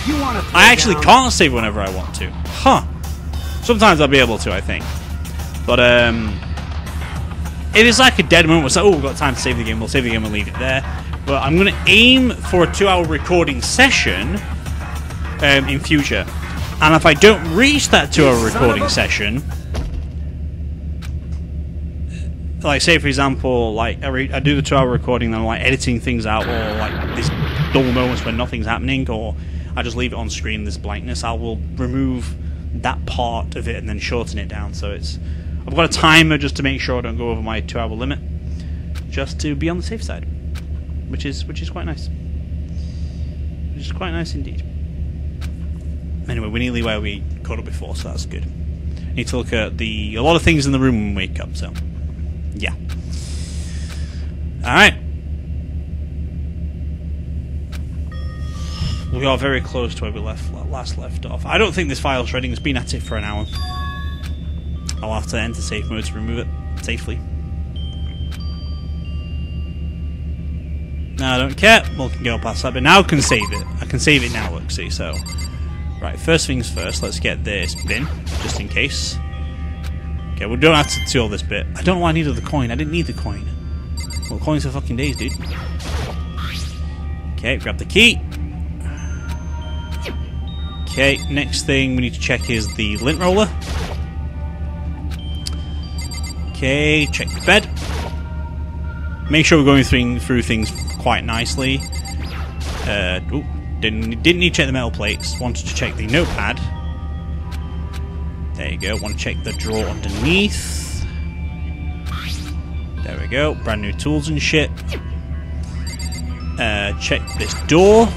You want to? I actually can't save whenever I want to. Huh. Sometimes I'll be able to, I think. But, it is like a dead moment. It's like, oh, we've got time to save the game. We'll save the game and leave it there. But I'm going to aim for a 2-hour recording session in future. And if I don't reach that 2-hour recording session, like, say, for example, like, I do the 2-hour recording, then I'm, like, editing things out, or, like, these dull moments when nothing's happening, or I just leave it on screen, this blankness, I will remove that part of it and then shorten it down. So it's, I've got a timer just to make sure I don't go over my 2-hour limit, just to be on the safe side, which is quite nice. Which is quite nice indeed. Anyway, we're nearly where we caught up before, so that's good. Need to look at a lot of things in the room when we wake up, so yeah. Alright. We are very close to where we last left off. I don't think this file shredding has been at it for an hour. I'll have to enter safe mode to remove it safely. No, I don't care. We can go past that, but now I can save it. I can save it now, look, see, so... Right, first things first, let's get this bin, just in case. Okay, we don't have to do all this bit. I don't know why I needed the coin. I didn't need the coin. Well, coins for fucking days, dude. Okay, grab the key. Okay, next thing we need to check is the Lint Roller. Okay, check the bed. Make sure we're going through things quite nicely. Didn't need to check the metal plates. Wanted to check the notepad. There you go. Want to check the drawer underneath. There we go. Brand new tools and shit. Check this door.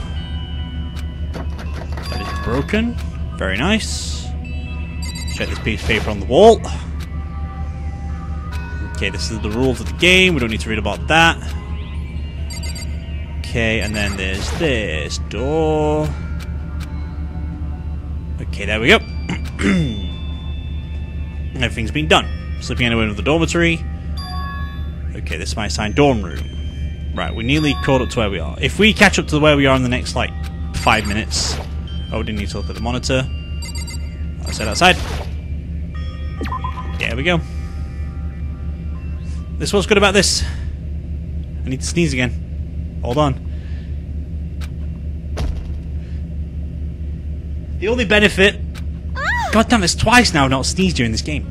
That is broken. Very nice. Check this piece of paper on the wall. Okay, this is the rules of the game. We don't need to read about that. Okay, and then there's this door. Okay, there we go. Everything's been done. Slipping anywhere into the dormitory. Okay, this is my assigned dorm room. Right, we're nearly caught up to where we are. If we catch up to where we are in the next, like, 5 minutes... Oh, we didn't need to look at the monitor. I said outside. There we go. This is what's good about this. I need to sneeze again. Hold on. The only benefit... God damn, it's twice now I've not sneezed during this game.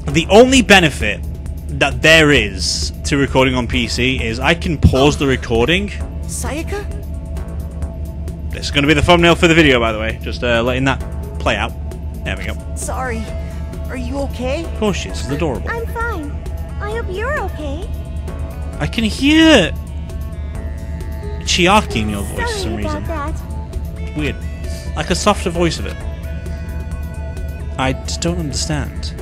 The only benefit that there is to recording on PC is I can pause the recording. Sayaka? This is going to be the thumbnail for the video, by the way. Just letting that play out. There we go. Sorry. Are you okay? Of course she is. It's adorable. I'm fine. I hope you're okay. I can hear Chiaki in your voice for some Sorry reason. about that. Weird. Like a softer voice of it. I just don't understand.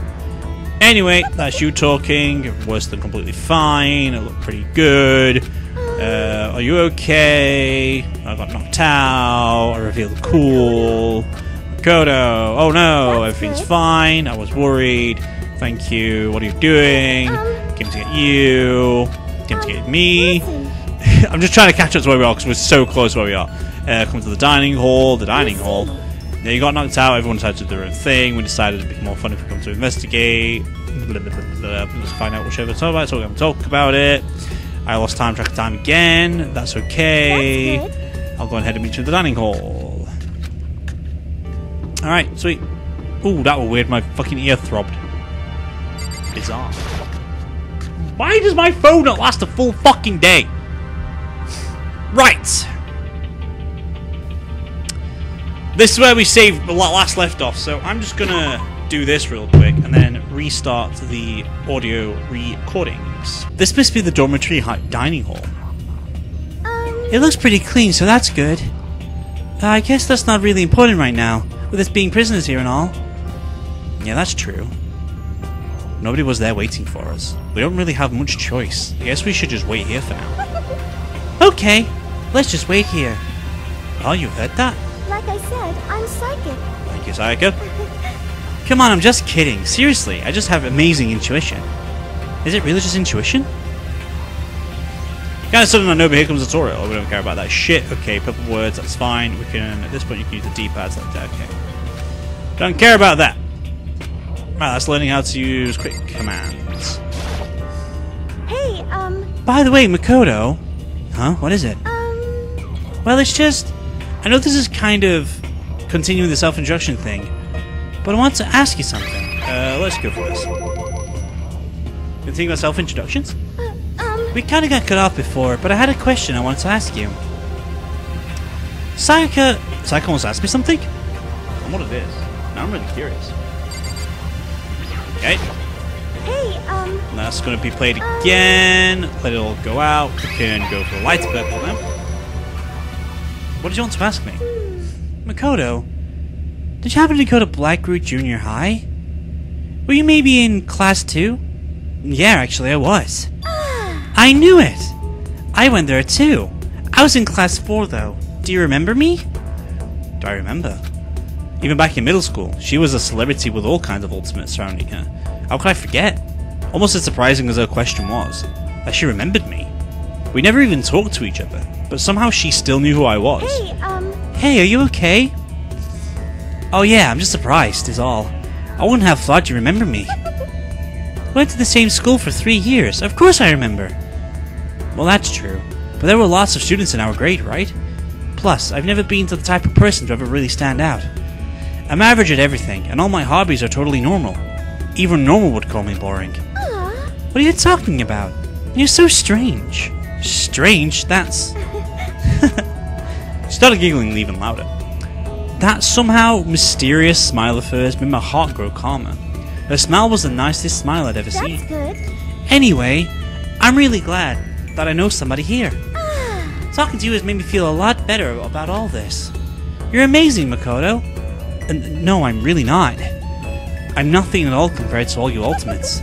Anyway, that's you talking. Worse than completely fine. It looked pretty good. Are you okay? I got knocked out. I revealed cool. Makoto. Oh no, everything's fine. I was worried. Thank you. What are you doing? Came to get you. Came to get me. I'm just trying to catch up to where we are because we're so close to where we are. Come to the dining hall. The dining hall. Yeah, you got knocked out. Everyone decided to do their own thing. We decided it'd be more fun if we come to investigate. Let's find out whichever talk about it. So we're going to talk about it. I lost track of time again. That's okay. That's I'll go ahead and meet you at the dining hall. Alright, sweet. Ooh, that was weird. My fucking ear throbbed. Bizarre. Why does my phone not last a full fucking day? Right. This is where we saved the last left off, so I'm just gonna do this real quick and then restart the audio recordings. This must be the dormitory dining hall. It looks pretty clean, so that's good. I guess that's not really important right now, with us being prisoners here and all. Yeah, that's true. Nobody was there waiting for us. We don't really have much choice. I guess we should just wait here for now. Okay, let's just wait here. Oh, you heard that? Like I said, I'm psychic. Thank you, Sayaka. Come on, I'm just kidding. Seriously, I just have amazing intuition. Is it really just intuition? Kind of sudden I know, but here comes the tutorial. We don't care about that shit. Okay, purple words, that's fine. We can, at this point, you can use the D-pads like that. Okay. Don't care about that. Right, that's learning how to use quick commands. Hey, By the way, Makoto. Huh? What is it? Well, it's just... I know this is kind of continuing the self-introduction thing, but I want to ask you something. Let's go for this. You think about self-introductions? We kind of got cut off before, but I had a question I wanted to ask you. Sayaka wants to ask me something? I wonder what it is. Now I'm really curious. Okay. hey, That's going to be played again. Let it all go out. We can go for light purple now. What did you want to ask me? Makoto, did you happen to go to Blackroot Junior High? Were you maybe in class 2? Yeah, actually I was. I knew it! I went there too. I was in class 4 though. Do you remember me? Do I remember? Even back in middle school, she was a celebrity with all kinds of ultimates surrounding her. How could I forget? Almost as surprising as her question was, that she remembered me. We never even talked to each other, but somehow she still knew who I was. Hey, Hey, are you okay? Oh yeah, I'm just surprised, is all. I wouldn't have thought you remember me. Went to the same school for 3 years. Of course I remember. Well, that's true. But there were lots of students in our grade, right? Plus, I've never been the type of person to ever really stand out. I'm average at everything, and all my hobbies are totally normal. Even normal would call me boring. What are you talking about? You're so strange. Strange? That's... She started giggling even louder. That somehow mysterious smile of hers made my heart grow calmer. Her smile was the nicest smile I'd ever seen. that's good. Anyway, I'm really glad that I know somebody here. Talking to you has made me feel a lot better about all this. You're amazing, Makoto. No, I'm really not. I'm nothing at all compared to all you ultimates.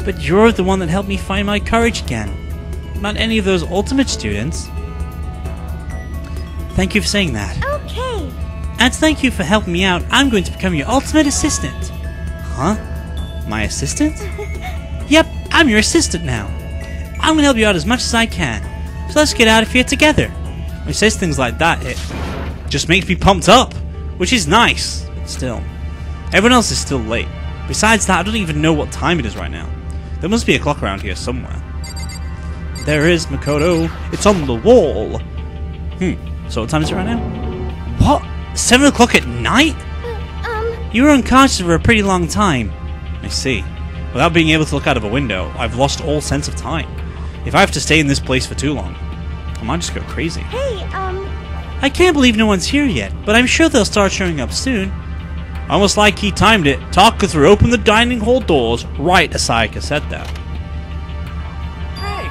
But you're the one that helped me find my courage again. Not any of those ultimate students. Thank you for saying that. Okay. And thank you for helping me out. I'm going to become your ultimate assistant. Huh? My assistant? Yep, I'm your assistant now. I'm gonna help you out as much as I can. So let's get out of here together. When he says things like that, it just makes me pumped up, which is nice. But still, everyone else is still late. Besides that, I don't even know what time it is right now. There must be a clock around here somewhere. There is, Makoto. It's on the wall. So what time is it right now? What? 7 o'clock at night? You were unconscious for a pretty long time. I see. Without being able to look out of a window, I've lost all sense of time. If I have to stay in this place for too long, I might just go crazy. Hey, I can't believe no one's here yet, but I'm sure they'll start showing up soon. Almost like he timed it. Takatsu opened the dining hall doors right as Sayaka said that. Hey!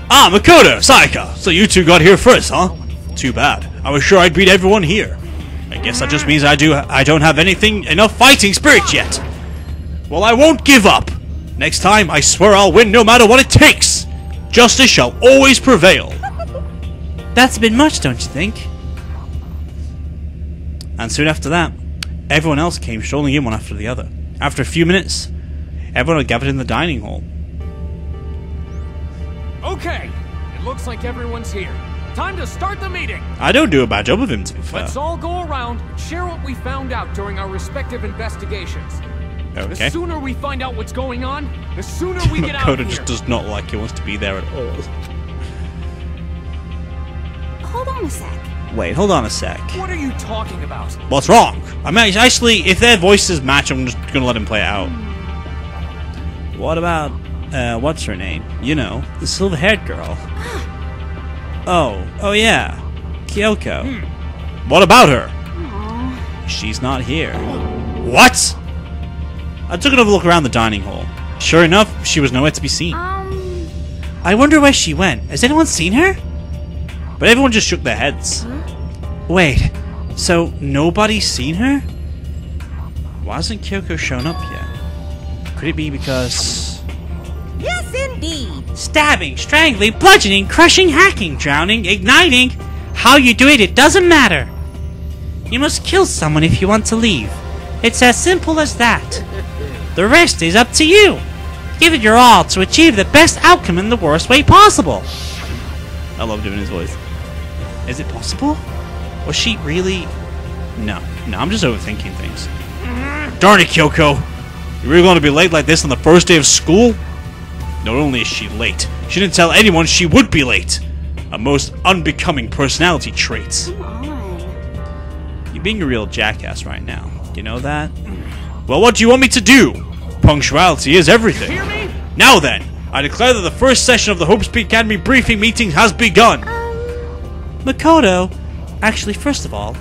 Ah, Makoto, Sayaka! So you two got here first, huh? Too bad. I was sure I'd beat everyone here. I guess that just means I don't have enough fighting spirit yet. Well, I won't give up. Next time, I swear I'll win no matter what it takes. Justice shall always prevail. That's a bit much, don't you think? And soon after that, everyone else came strolling in one after the other. After a few minutes, everyone had gathered in the dining hall. Okay, it looks like everyone's here. Time to start the meeting! I don't do a bad job of him, to be fair. Let's all go around and share what we found out during our respective investigations. Okay. The sooner we find out what's going on, the sooner we get out Makoto of here. just does not like he wants to be there at all. Hold on a sec. Wait, hold on a sec. What are you talking about? What's wrong? I mean, actually, if their voices match, I'm just gonna let him play it out. What about, what's her name? You know, the silver-haired girl. Oh yeah, Kyoko. What about her? She's not here. What? I took another look around the dining hall. Sure enough, she was nowhere to be seen. I wonder where she went. Has anyone seen her? But everyone just shook their heads. Wait, so nobody's seen her? Why hasn't Kyoko shown up yet? Could it be because... Yes, indeed. Stabbing, strangling, bludgeoning, crushing, hacking, drowning, igniting. How you do it doesn't matter. You must kill someone if you want to leave. It's as simple as that. The rest is up to you. Give it your all to achieve the best outcome in the worst way possible. I love doing his voice. Is it possible? Was she really... No, I'm just overthinking things. Darn it, Kyoko. You really going to be late like this on the first day of school? Not only is she late, she didn't tell anyone she would be late. A most unbecoming personality trait. Come on. You're being a real jackass right now. You know that? Well, what do you want me to do? Punctuality is everything. Hear me? Now then, I declare that the first session of the Hope Speed Academy briefing meeting has begun. Makoto, actually, first of all,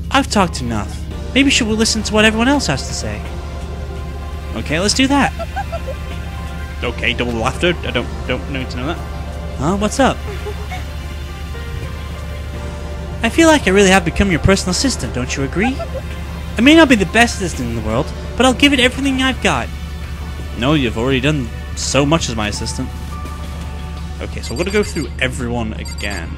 I've talked enough. Maybe should we listen to what everyone else has to say? Okay, let's do that. Okay, double laughter. I don't need to know that. Huh? What's up? I feel like I really have become your personal assistant, don't you agree? I may not be the best assistant in the world, but I'll give it everything I've got. No, you've already done so much as my assistant. Okay, so we're gonna go through everyone again.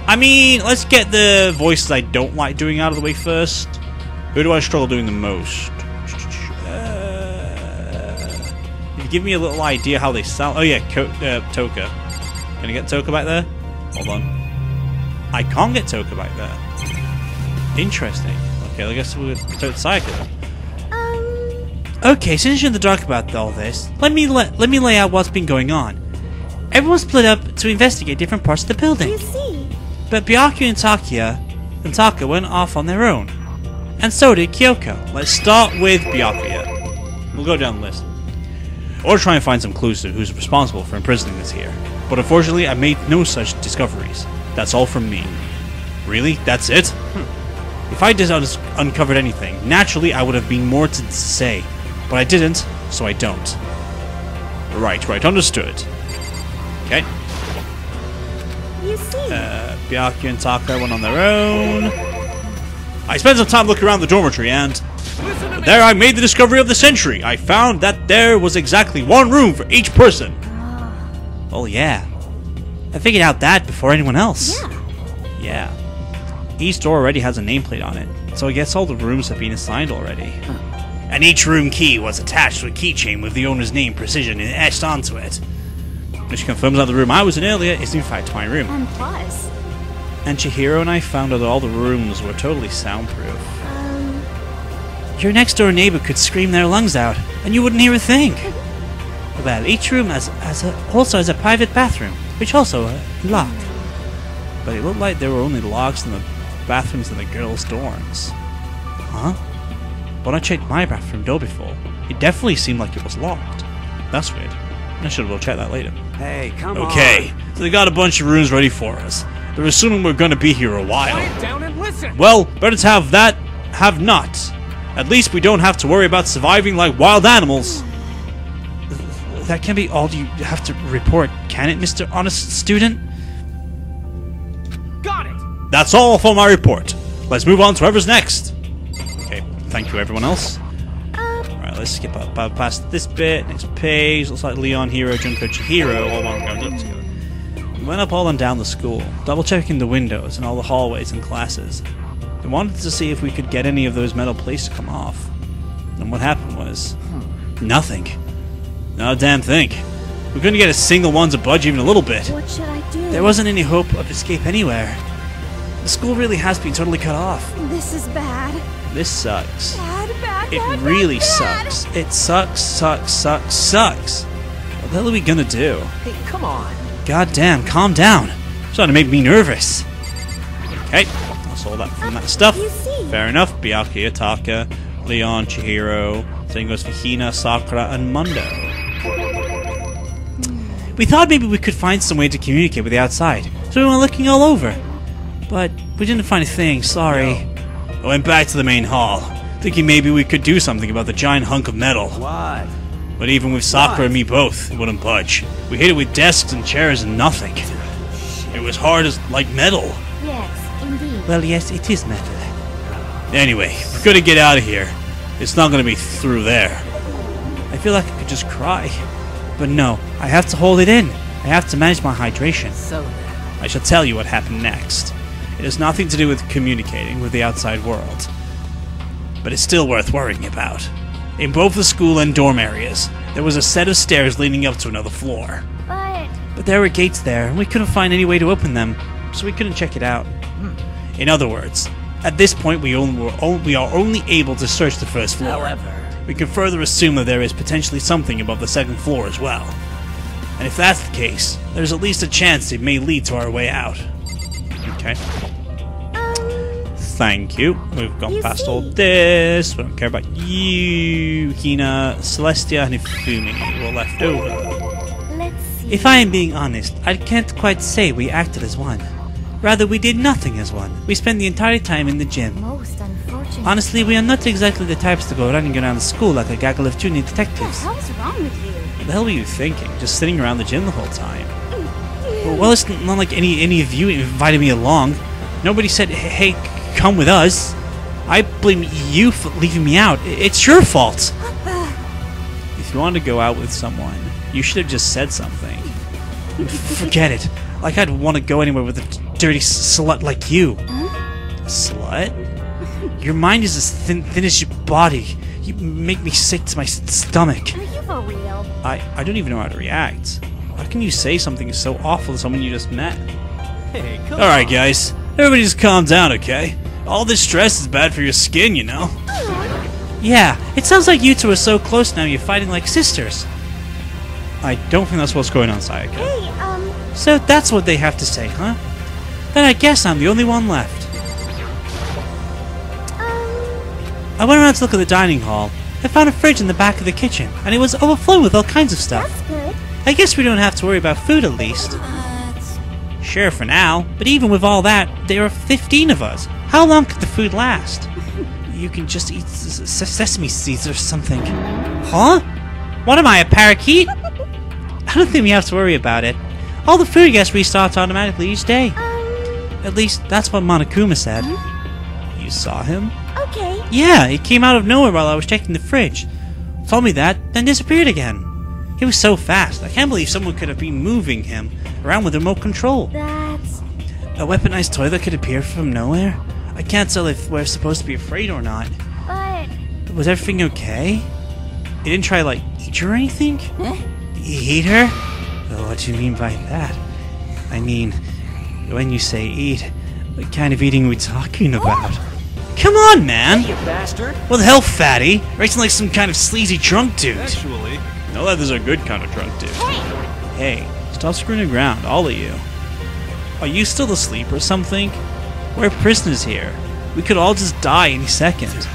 I mean, let's get the voices I don't like doing out of the way first. Who do I struggle doing the most? you give me a little idea how they sound? Oh yeah, Toka. Can I get Toka back there? Hold on. I can't get Toka back there. Interesting. Okay, I guess we'll go to Psycho. Okay, since you're in the dark about all this, let me lay out what's been going on. Everyone's split up to investigate different parts of the building. You see? But Byakuya and Taka went off on their own. And so did Kyoko. Let's start with Byakuya. We'll go down the list. Or try and find some clues to who's responsible for imprisoning us here. But unfortunately, I made no such discoveries. That's all from me. Really? That's it? If I did uncovered anything, naturally I would have been more to say. But I didn't, so I don't. Right, understood. Okay. You see? Byakuya and Taka went on their own. I spent some time looking around the dormitory and there I made the discovery of the century. I found that there was exactly one room for each person. Oh yeah. I figured out that before anyone else. Yeah. Each door already has a nameplate on it, so I guess all the rooms have been assigned already. And each room key was attached to a keychain with the owner's name precision etched onto it. Which confirms that the room I was in earlier is in fact my room. And plus... And Chihiro and I found out that all the rooms were totally soundproof. Your next door neighbor could scream their lungs out, and you wouldn't hear a thing. Well, each room also has a private bathroom, which also locked. But it looked like there were only locks in the bathrooms in the girls' dorms. Huh? When I checked my bathroom door before, it definitely seemed like it was locked. That's weird. I should have checked that later. Hey, come on. Okay, so they got a bunch of rooms ready for us. They're assuming we're gonna be here a while. Quiet down and listen. Well, better to have that, have not. At least we don't have to worry about surviving like wild animals. That can be all you have to report, can it, Mr. Honest Student? Got it. That's all for my report. Let's move on to whoever's next. Okay, thank you everyone else. Alright, let's skip up past this bit. Next page. Looks like Leon, Hiro, Junko, Chihiro all want to go up together. We went up all and down the school, double checking the windows and all the hallways and classes. We wanted to see if we could get any of those metal plates to come off. And what happened was... nothing. Not a damn thing. We couldn't get a single one to budge even a little bit. What should I do? There wasn't any hope of escape anywhere. The school really has been totally cut off. This is bad. This sucks. Bad, It really sucks. It sucks. What the hell are we gonna do? Hey, come on. God damn, calm down. It's starting to make me nervous. Okay, that's all that from that stuff. You see. Fair enough. Byakuya, Taka, Leon, Chihiro. Same goes for Hina, Sakura, and Mundo. We thought maybe we could find some way to communicate with the outside, so we went looking all over. But we didn't find a thing, sorry. I went back to the main hall, thinking maybe we could do something about the giant hunk of metal. What? But even with Sakura and me both, it wouldn't budge. We hit it with desks and chairs and nothing. It was hard as like metal. Yes, indeed. Well, yes, it is metal. Anyway, we're gonna get out of here. It's not gonna be through there. I feel like I could just cry. But no, I have to hold it in. I have to manage my hydration. So I shall tell you what happened next. It has nothing to do with communicating with the outside world. But it's still worth worrying about. In both the school and dorm areas, there was a set of stairs leading up to another floor. But there were gates there, and we couldn't find any way to open them, so we couldn't check it out. In other words, at this point we are only able to search the first floor. However, we can further assume that there is potentially something above the second floor as well. And if that's the case, there's at least a chance it may lead to our way out. Okay. Thank you. We've gone past all this. We don't care about you, Hina, Celestia, and Ifumi were left over. Let's see. If I am being honest, I can't quite say we acted as one. Rather, we did nothing as one. We spent the entire time in the gym. Most unfortunate. Honestly, we are not exactly the types to go running around the school like a gaggle of junior detectives. What the hell's wrong with you? What the hell were you thinking? Just sitting around the gym the whole time? Well, it's not like any of you invited me along. Nobody said, hey, come with us. I blame you for leaving me out. It's your fault. If you wanted to go out with someone, you should have just said something. Forget it. Like I'd want to go anywhere with a dirty slut like you. Slut? Your mind is as thin as your body. You make me sick to my stomach. Are you for real? I don't even know how to react. How can you say something so awful to someone you just met? Hey, come Alright guys, everybody just calm down, okay? All this stress is bad for your skin, you know? Yeah, it sounds like you two are so close now you're fighting like sisters. I don't think that's what's going on, Sayaka. Hey, So that's what they have to say, huh? Then I guess I'm the only one left. I went around to look at the dining hall. I found a fridge in the back of the kitchen, and it was overflowing with all kinds of stuff. that's good. I guess we don't have to worry about food at least. Sure for now, but even with all that, there are 15 of us. How long could the food last? You can just eat sesame seeds or something. Huh? What am I, a parakeet? I don't think we have to worry about it. All the food gets restarts automatically each day. At least, that's what Monokuma said. You saw him? Okay. Yeah, he came out of nowhere while I was checking the fridge. Told me that, then disappeared again. He was so fast, I can't believe someone could have been moving him around with remote control. That's... A weaponized toy that could appear from nowhere? I can't tell if we're supposed to be afraid or not. But... Was everything okay? He didn't try, like, eat you or anything? Huh? Eat her? Oh, what do you mean by that? I mean, when you say eat, what kind of eating are we talking about? Come on, man! You bastard! What the hell, fatty? You're acting like some kind of sleazy drunk dude. Actually, No, that is a good kind of drunk dude. Hey, stop screwing around, all of you. Are you still asleep or something? We're prisoners here. We could all just die any second.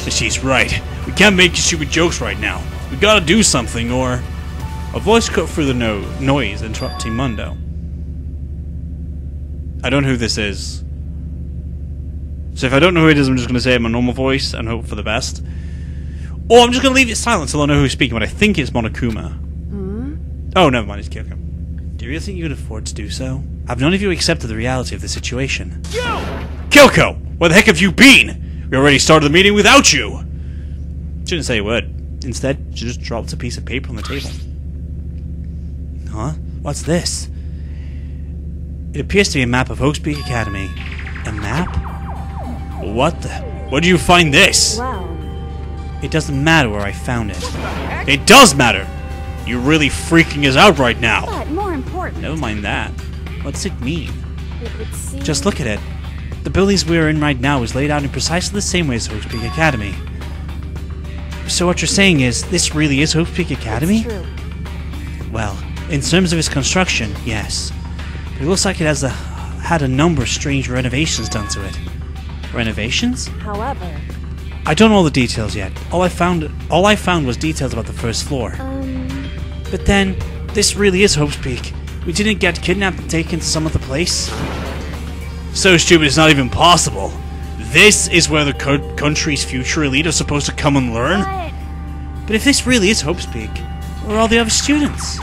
But she's right. We can't make stupid jokes right now. We gotta do something, or... A voice cut through the noise, interrupting Mundo. I don't know who this is. So if I don't know who it is, I'm just gonna say it in my normal voice and hope for the best. Or I'm just gonna leave it silent till I know who's speaking, but I think it's Monokuma. Oh, never mind, it's Kyoko. Do you really think you could afford to do so? Have none of you accepted the reality of the situation? Kyoko! Where the heck have you been? We already started the meeting without you! She didn't say a word. Instead, she just dropped a piece of paper on the table. Huh? What's this? It appears to be a map of Hope's Academy. A map? What the... Where do you find this? Wow. It doesn't matter where I found it. It does matter! You're really freaking us out right now! But more important, Never mind that. What's it mean? it would seem... Just look at it. The buildings we're in right now is laid out in precisely the same way as Hope's Academy. So what you're saying is, this really is Hope's Academy? True. Well, in terms of its construction, yes. But it looks like it has had a number of strange renovations done to it. Renovations? However... I don't know all the details yet. All I found was details about the first floor. But then, this really is Hope's Peak. We didn't get kidnapped and taken to some other place. So stupid it's not even possible. This is where the country's future elite are supposed to come and learn? But if this really is Hope's Peak, where are all the other students?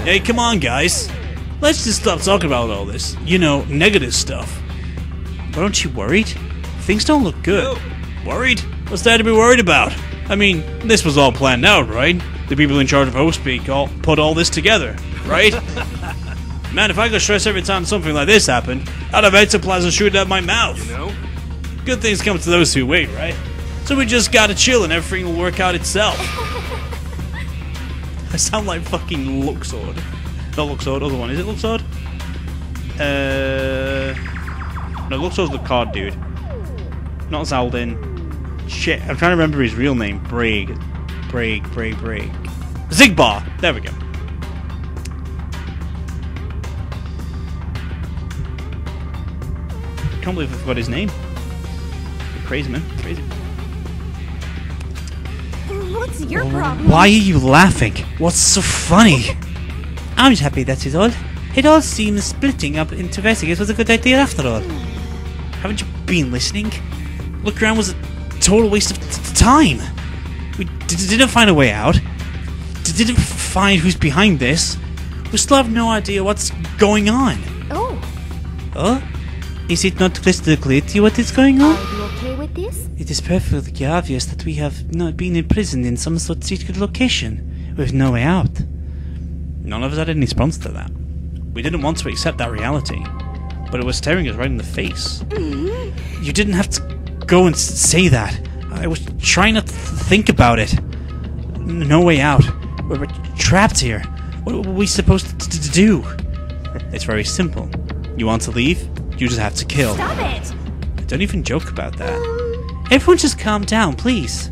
Hey, come on, guys. Let's just stop talking about all this, you know, negative stuff. But aren't you worried? Things don't look good. Worried? What's there to be worried about? I mean, this was all planned out, right? The people in charge of Hope's Peak all put all this together, right? Man, if I got stressed every time something like this happened, I'd have ectoplasm shoot out my mouth. you know? Good things come to those who wait, right? So we just gotta chill and everything will work out itself. I sound like fucking Luxord. Not Luxord, other one. Is it Luxord? No, Luxord's the card dude. Not Zaldin. Shit, I'm trying to remember his real name. Braig. Zigbar! There we go. Can't believe I forgot his name. Crazy, man. Crazy. What's your problem? Why are you laughing? What's so funny? I'm just happy that's all. It all seems splitting up into investigators was a good idea after all. Haven't you been listening? Look around was a total waste of time. We didn't find a way out. Didn't find who's behind this. We still have no idea what's going on. Oh, Huh? Is it not crystal clear to you what is going on? are you okay with this? It is perfectly obvious that we have not been imprisoned in some sort of secret location with no way out. None of us had any response to that. We didn't want to accept that reality, but it was staring us right in the face. You didn't have to go and say that. I was trying to think about it. No way out. We're trapped here. What are we supposed to do? It's very simple. You want to leave? You just have to kill. Stop it! Don't even joke about that. Everyone just calm down, please.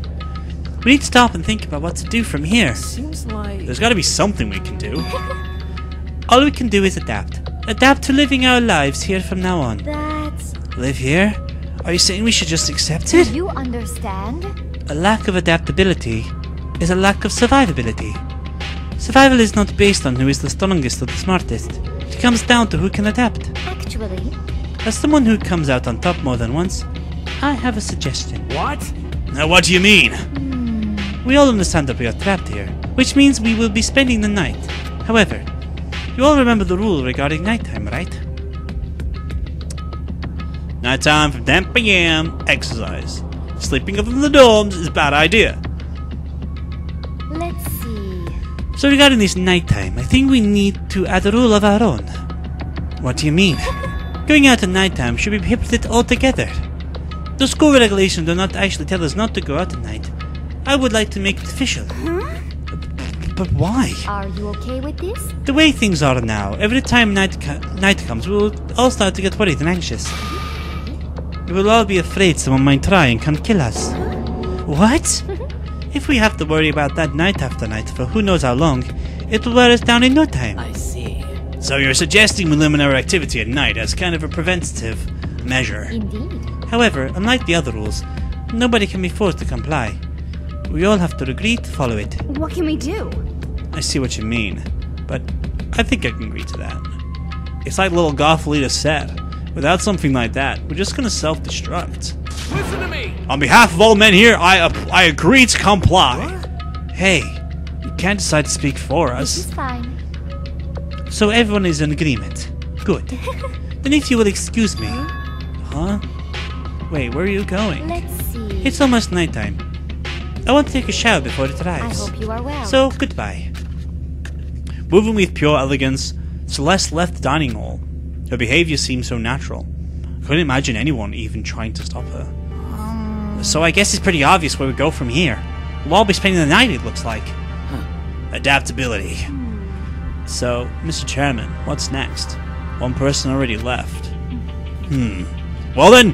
We need to stop and think about what to do from here. Seems like... There's gotta be something we can do. All we can do is adapt. Adapt to living our lives here from now on. That's... Live here? Are you saying we should just accept Do it? you understand? A lack of adaptability is a lack of survivability. Survival is not based on who is the strongest or the smartest. It comes down to who can adapt. Actually, As someone who comes out on top more than once, I have a suggestion. What? Now what do you mean? We all understand that we are trapped here, which means we will be spending the night. However, you all remember the rule regarding nighttime, right? Nighttime from 10 PM, exercise. Sleeping up in the dorms is a bad idea. let's see. So regarding this nighttime, I think we need to add a rule of our own. What do you mean? Going out at nighttime should be prohibited altogether. The school regulations do not actually tell us not to go out at night. I would like to make it official. But why? Are you okay with this? The way things are now, every time night comes, we will all start to get worried and anxious. We will all be afraid someone might try and come kill us. What? If we have to worry about that night after night for who knows how long, it will wear us down in no time. I see. So you're suggesting we limit our activity at night as kind of a preventative measure. Indeed. However, unlike the other rules, nobody can be forced to comply. We all have to agree to follow it. What can we do? I see what you mean, but I think I can agree to that. It's like little Garthalita said, without something like that, we're just gonna self-destruct. Listen to me! On behalf of all men here, I agree to comply. Hey, you can't decide to speak for us. This is fine. So everyone is in agreement. Good. Then if you will excuse me. Huh? Wait, where are you going? Let's see. It's almost nighttime. I want to take a shower before it I arrives. hope you are well. So, goodbye. Moving with pure elegance, Celeste left the dining hall. Her behavior seemed so natural. I couldn't imagine anyone even trying to stop her. So I guess it's pretty obvious where we go from here. We'll all be spending the night, it looks like. Adaptability. So, Mr. Chairman, what's next? One person already left. Well then,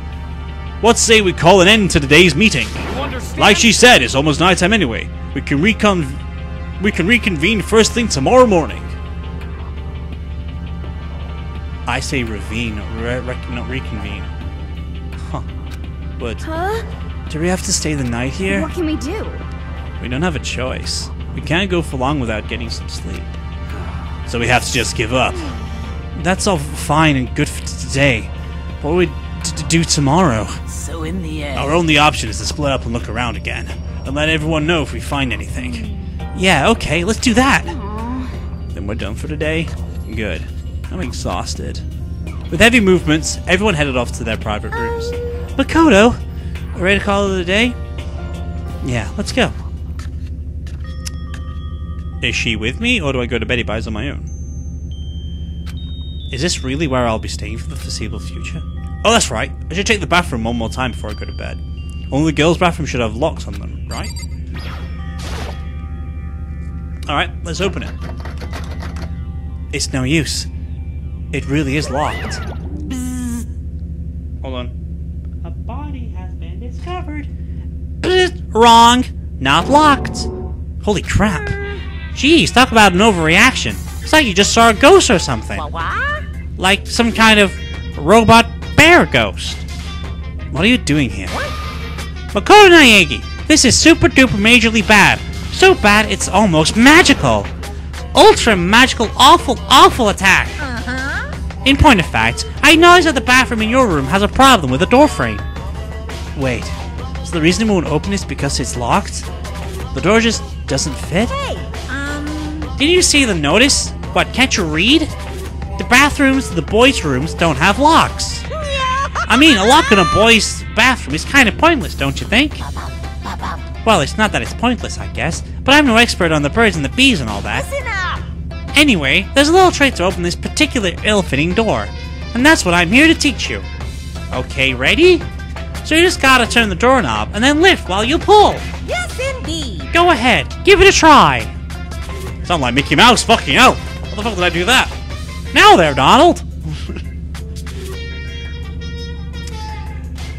what say we call an end to today's meeting? You understand? Like she said, it's almost nighttime anyway. We can reconvene first thing tomorrow morning. I say ravine, not reconvene. Huh. But do we have to stay the night here? What can we do? We don't have a choice. We can't go for long without getting some sleep. So we have to just give up. That's all fine and good for today. What do we do tomorrow? So in the end... Our only option is to split up and look around again. And let everyone know if we find anything. Yeah, okay, let's do that. Then we're done for today? Good. I'm exhausted. With heavy movements, everyone headed off to their private rooms. Makoto! Ready to call it a day? Yeah, let's go. Is she with me, or do I go to Betty Buys on my own? Is this really where I'll be staying for the foreseeable future? Oh, that's right. I should check the bathroom one more time before I go to bed. Only the girls' bathroom should have locks on them, right? Alright, let's open it. It's no use. It really is locked. Hold on. A body has been discovered. Wrong. Not locked. Holy crap. Jeez, talk about an overreaction. It's like you just saw a ghost or something. Like some kind of robot bear ghost. What are you doing here? Makoto Naegi, this is super duper majorly bad. So bad it's almost magical. Ultra magical awful attack. In point of fact, I noticed that the bathroom in your room has a problem with the door frame. Wait, so the reason it won't open is because it's locked? The door just doesn't fit? Didn't you see the notice? What, can't you read? The bathrooms to the boys' rooms don't have locks. I mean, a lock in a boy's bathroom is kind of pointless, don't you think? Well, it's not that it's pointless, I guess, but I'm no expert on the birds and the bees and all that. Anyway, there's a little trick to open this particular ill-fitting door, and that's what I'm here to teach you. Okay, ready? So you just gotta turn the doorknob and then lift while you pull. Yes, indeed. Go ahead, give it a try. Sound like Mickey Mouse, fucking hell. How the fuck did I do that? Now there, Donald.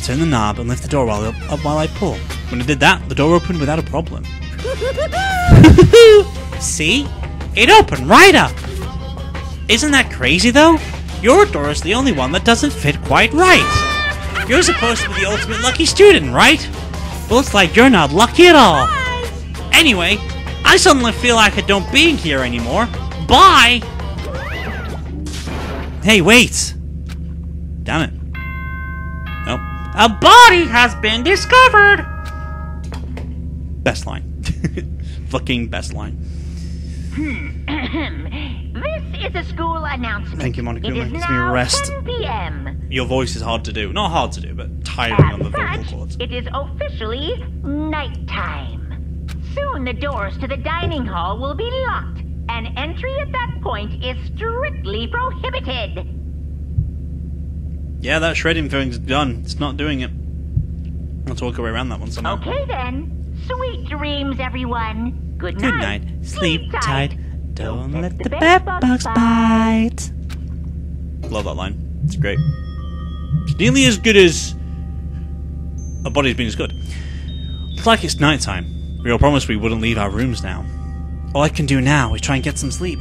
Turn the knob and lift the door while I pull. When I did that, the door opened without a problem. See? It opened right up. Isn't that crazy though? Your door is the only one that doesn't fit quite right. You're supposed to be the ultimate lucky student, right? Well, looks like you're not lucky at all. Anyway, I suddenly feel like I don't be here anymore. Bye! Hey, wait! Damn it. Nope. A body has been discovered! Best line. Fucking best line. This is a school announcement. Thank you, Monica. It is Gives me now rest. 10 p.m. Your voice is hard to do. Not hard to do, but tiring on the As vocal such, cords. it is officially nighttime. Soon the doors to the dining hall will be locked, and entry at that point is strictly prohibited. Yeah, that shredding thing's done. It's not doing it. Let's walk our way around that one somehow. Okay then. Sweet dreams, everyone. Good night. Good night. Sleep tight. Don't let the bedbugs bite. Love that line. It's great. It's nearly as good as A Body's Been as good. It's like it's nighttime. We all promised we wouldn't leave our rooms now. All I can do now is try and get some sleep.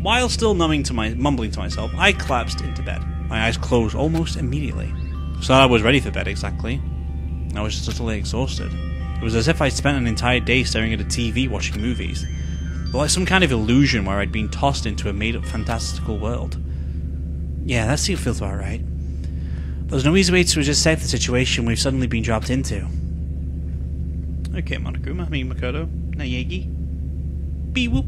While still mumbling to myself, I collapsed into bed. My eyes closed almost immediately. So I was ready for bed exactly. I was just utterly exhausted. It was as if I'd spent an entire day staring at a TV watching movies. But like some kind of illusion where I'd been tossed into a made-up fantastical world. Yeah, that feels about right. There's no easy way to just save the situation we've suddenly been dropped into. Okay, Makoto, Nayegi. Bee-whoop.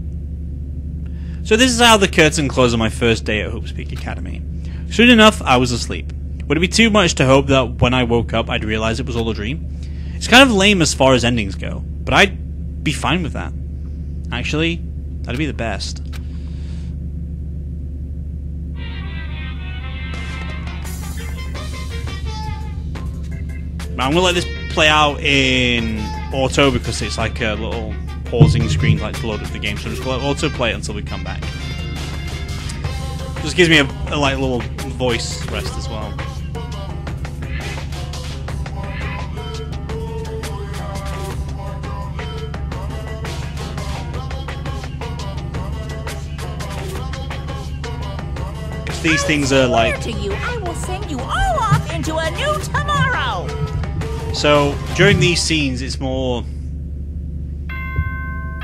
So this is how the curtain closed on my first day at Hope's Peak Academy. Soon enough, I was asleep. Would it be too much to hope that when I woke up I'd realize it was all a dream? It's kind of lame as far as endings go, but I'd be fine with that. Actually, that'd be the best. I'm gonna let this play out in auto because it's like a little pausing screen like to load up the game, so I'm just gonna auto play it until we come back. Just gives me a like little voice rest as well. These things are like. To you, I will send you all off into a new tomorrow. So during these scenes, it's more.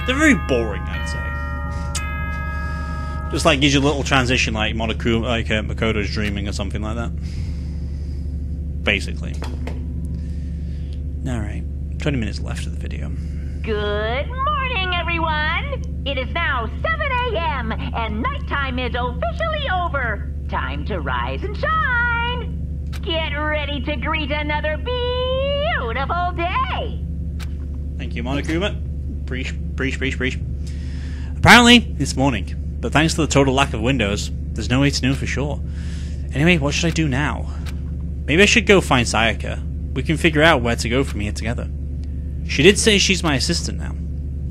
They're very boring, I'd say. Just like gives you a little transition, like Makoto's dreaming or something like that. Basically. All right, 20 minutes left of the video. Good morning, everyone. It is now 7 a.m. and nighttime is officially over. Time to rise and shine. Get ready to greet another beautiful day. Thank you, Monokuma. Breach. Apparently, it's morning, but thanks to the total lack of windows, there's no way to know for sure. Anyway, what should I do now? Maybe I should go find Sayaka. We can figure out where to go from here together. She did say she's my assistant now.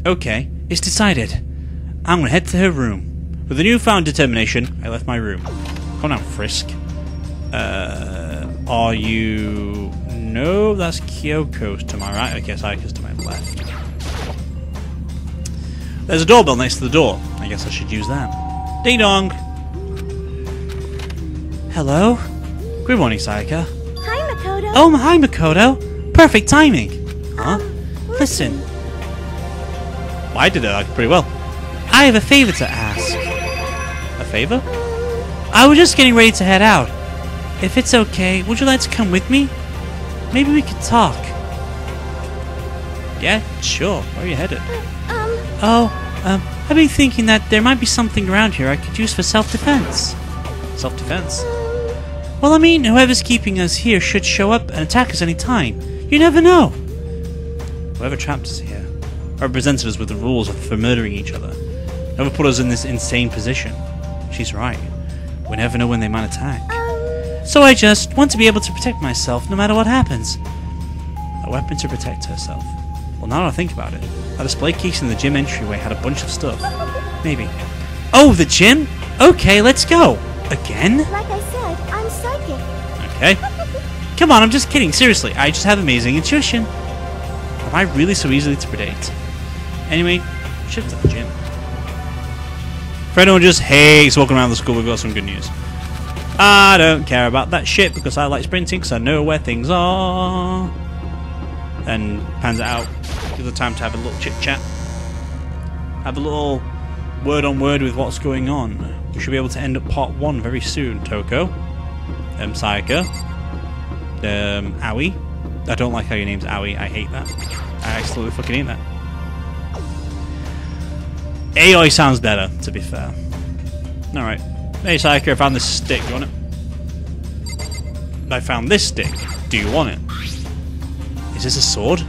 Okay, it's decided. I'm gonna head to her room. With a newfound determination, I left my room. Come on, Frisk. Are you... No, that's Kyoko's to my right. Okay, Sayaka's to my left. There's a doorbell next to the door. I guess I should use that. Ding dong! Hello? Good morning, Sayaka. Hi, Makoto. Oh, hi, Makoto. Perfect timing. Huh? Listen. Well, I did it pretty well. I have a favor to ask. A favor? I was just getting ready to head out. If it's okay, would you like to come with me? Maybe we could talk. Yeah, sure. Where are you headed? I've been thinking that there might be something around here I could use for self-defense. Self-defense? Well, I mean, whoever's keeping us here should show up and attack us any time. You never know. Whoever trapped us here, or presented us with the rules for murdering each other, never put us in this insane position. She's right. We never know when they might attack. So I just want to be able to protect myself no matter what happens. A weapon to protect herself. Well, now that I think about it, a display case in the gym entryway had a bunch of stuff. Maybe. Oh, the gym? Okay, let's go. Again? Like I said, I'm psychic. Okay. Come on, I'm just kidding. Seriously, I just have amazing intuition. Am I really so easily to predict? Anyway, shift to the gym. For anyone just, hey, it's walking around the school, we've got some good news. I don't care about that shit because I like sprinting because I know where things are. Then pans it out. Gives the time to have a little chit chat. Have a little word on word with what's going on. We should be able to end up part 1 very soon. Toko. Sayaka. Aoi. I don't like how your name's Aoi. I hate that. I absolutely fucking hate that. Aoi sounds better, to be fair. Alright. Hey Sayaka, I found this stick. Do you want it? I found this stick. Do you want it? Is this a sword?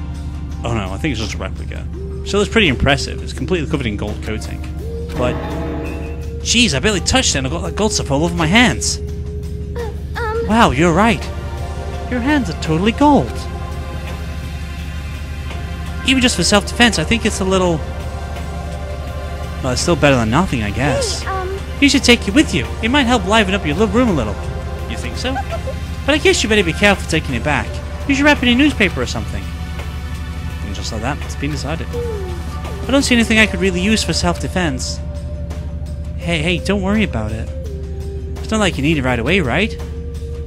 Oh no, I think it's just a replica. Still, it's pretty impressive. It's completely covered in gold coating. But, jeez, I barely touched it and I got that gold stuff all over my hands. Wow, you're right. Your hands are totally gold. Even just for self-defense, I think it's a little... Well, it's still better than nothing, I guess. Hey, You should take it with you. It might help liven up your little room a little. You think so? But I guess you better be careful taking it back. You should wrap it in newspaper or something. And just like that, it's been decided. I don't see anything I could really use for self-defense. Hey, don't worry about it. It's not like you need it right away, right?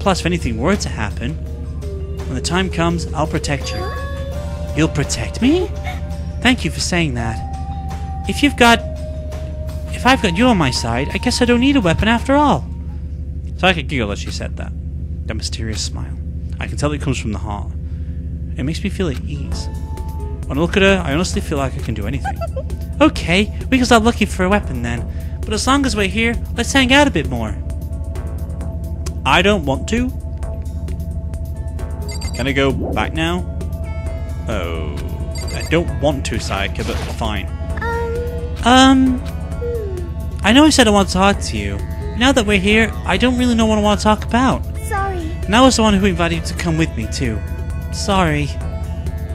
Plus, if anything were to happen, when the time comes, I'll protect you. You'll protect me? Thank you for saying that. If I've got you on my side, I guess I don't need a weapon after all. So I could giggle as she said that. That mysterious smile. I can tell it comes from the heart. It makes me feel at ease. When I look at her, I honestly feel like I can do anything. Okay, we can start looking for a weapon then. But as long as we're here, let's hang out a bit more. I don't want to. Can I go back now? Oh, I don't want to, Sayaka, but fine. I know I said I want to talk to you. Now that we're here, I don't really know what I want to talk about. sorry. And I was the one who invited you to come with me, too. Sorry.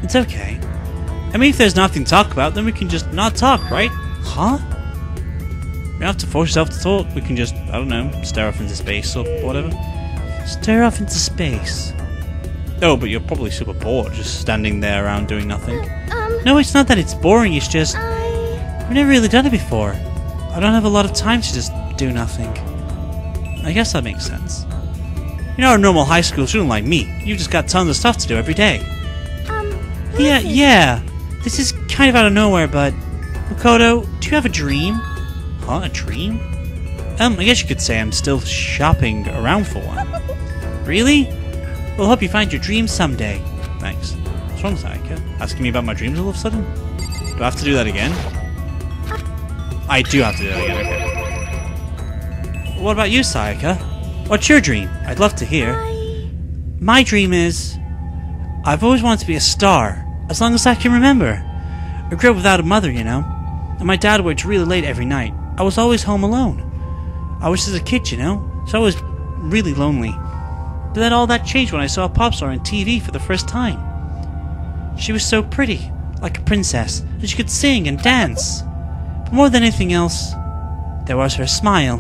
It's okay. I mean, if there's nothing to talk about, then we can just not talk, right? Huh? You don't have to force yourself to talk. We can just, I don't know, stare off into space or whatever. Stare off into space. Oh, but you're probably super bored just standing there around doing nothing. No, it's not that it's boring, it's just... I've never really done it before. I don't have a lot of time to just do nothing. I guess that makes sense. You're not a normal high school student like me. You've just got tons of stuff to do every day. Yeah. This is kind of out of nowhere, but... Makoto, do you have a dream? Huh, a dream? I guess you could say I'm still shopping around for one. Really? Well, hope you find your dreams someday. Thanks. What's wrong, Sayaka? Asking me about my dreams all of a sudden? Do I have to do that again? I do have to do that again, okay. What about you, Sayaka? What's your dream? I'd love to hear. My dream is... I've always wanted to be a star, as long as I can remember. I grew up without a mother, you know. And my dad worked really late every night. I was always home alone. I was just a kid, you know, so I was really lonely. But then all that changed when I saw a pop star on TV for the first time. She was so pretty, like a princess, and she could sing and dance. But more than anything else, there was her smile.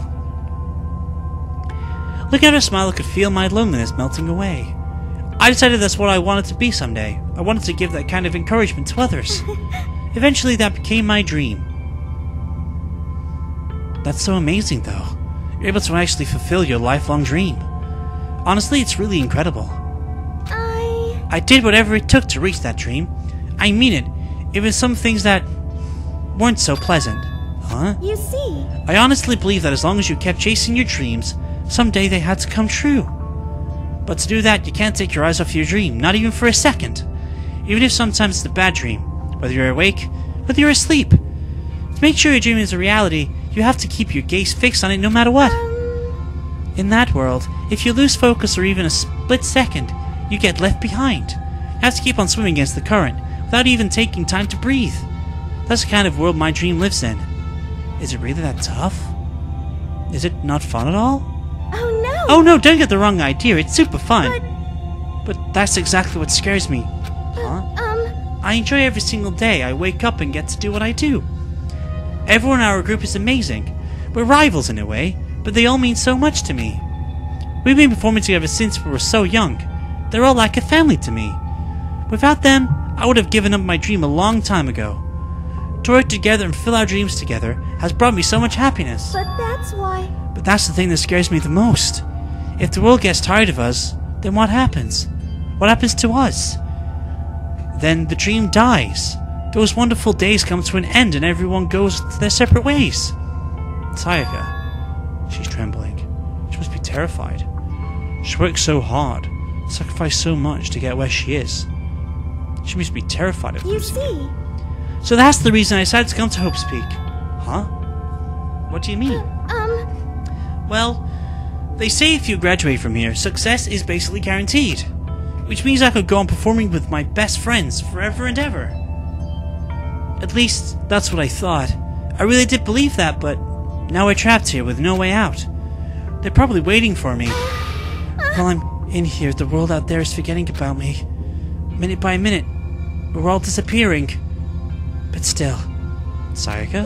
Looking at her smile, I could feel my loneliness melting away. I decided that's what I wanted to be someday. I wanted to give that kind of encouragement to others. Eventually, that became my dream. That's so amazing, though. You're able to actually fulfill your lifelong dream. Honestly, it's really incredible. I did whatever it took to reach that dream. I mean it, even some things that weren't so pleasant. Huh? You see. I honestly believe that as long as you kept chasing your dreams, someday they had to come true. But to do that, you can't take your eyes off your dream, not even for a second. Even if sometimes it's a bad dream, whether you're awake, whether you're asleep. To make sure your dream is a reality, you have to keep your gaze fixed on it no matter what. In that world, if you lose focus or even a split second, you get left behind. You have to keep on swimming against the current, without even taking time to breathe. That's the kind of world my dream lives in. Is it really that tough? Is it not fun at all? Oh no! Oh no, don't get the wrong idea. It's super fun. But that's exactly what scares me. Huh? I enjoy every single day. I wake up and get to do what I do. Everyone in our group is amazing. We're rivals in a way, but they all mean so much to me. We've been performing together since we were so young. They're all like a family to me. Without them, I would have given up my dream a long time ago. To work together and fill our dreams together has brought me so much happiness. But that's why... But that's the thing that scares me the most. If the world gets tired of us, then what happens? What happens to us? Then the dream dies. Those wonderful days come to an end and everyone goes their separate ways. Sayaka. She's trembling. She must be terrified. She worked so hard, sacrificed so much to get where she is. She must be terrified of You losing see... it. So that's the reason I decided to come to Hope's Peak. Huh? What do you mean? Well, they say if you graduate from here, success is basically guaranteed. Which means I could go on performing with my best friends forever and ever. At least, that's what I thought. I really did believe that, but now we're trapped here with no way out. They're probably waiting for me. While I'm in here, the world out there is forgetting about me. Minute by minute, we're all disappearing. But still, Sayaka?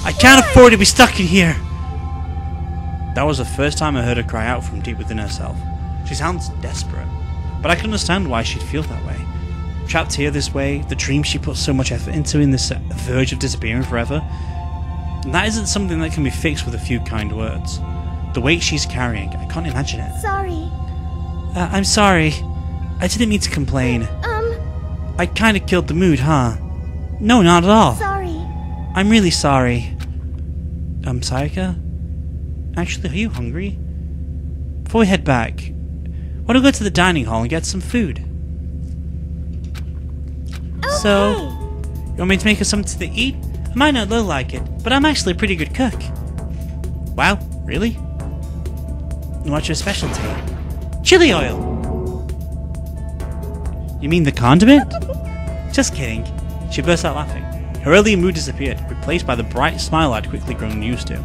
I can't afford to be stuck in here! That was the first time I heard her cry out from deep within herself. She sounds desperate, but I can understand why she'd feel that way. Trapped here this way, the dream she put so much effort into in this verge of disappearing forever, and that isn't something that can be fixed with a few kind words. The weight she's carrying, I can't imagine it. Sorry. I'm sorry. I didn't mean to complain. I kinda killed the mood, huh? No, not at all. Sorry. I'm really sorry. Sayaka? Actually, are you hungry? Before we head back, why don't we go to the dining hall and get some food? Okay. So, you want me to make us something to eat? I might not look like it, but I'm actually a pretty good cook. Wow, really? What's your specialty? Chili oil! You mean the condiment? Just kidding. She burst out laughing. Her earlier mood disappeared, replaced by the bright smile I'd quickly grown used to.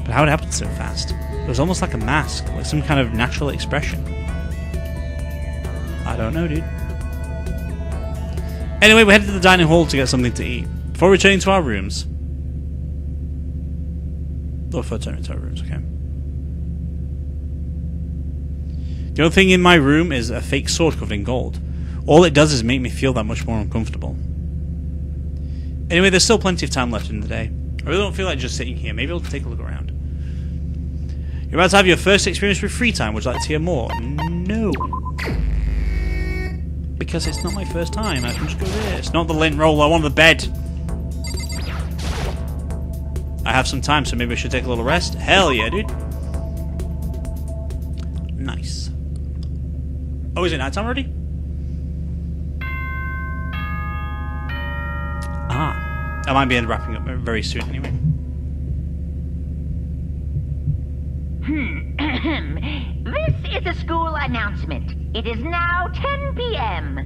But how it happened so fast? It was almost like a mask, like some kind of natural expression. I don't know, dude. Anyway, we headed to the dining hall to get something to eat, before returning to our rooms. Or before returning to our rooms, okay. The only thing in my room is a fake sword covered in gold. All it does is make me feel that much more uncomfortable. Anyway, there's still plenty of time left in the day. I really don't feel like just sitting here. Maybe I'll take a look around. You're about to have your first experience with free time. Would you like to hear more? No. Because it's not my first time. I can just go there. It's not the Lint Roller. I want the bed. I have some time, so maybe I should take a little rest. Hell yeah, dude. Nice. Oh, is it nighttime already? Ah. I might be wrapping up very soon anyway. This is a school announcement. It is now 10 p.m.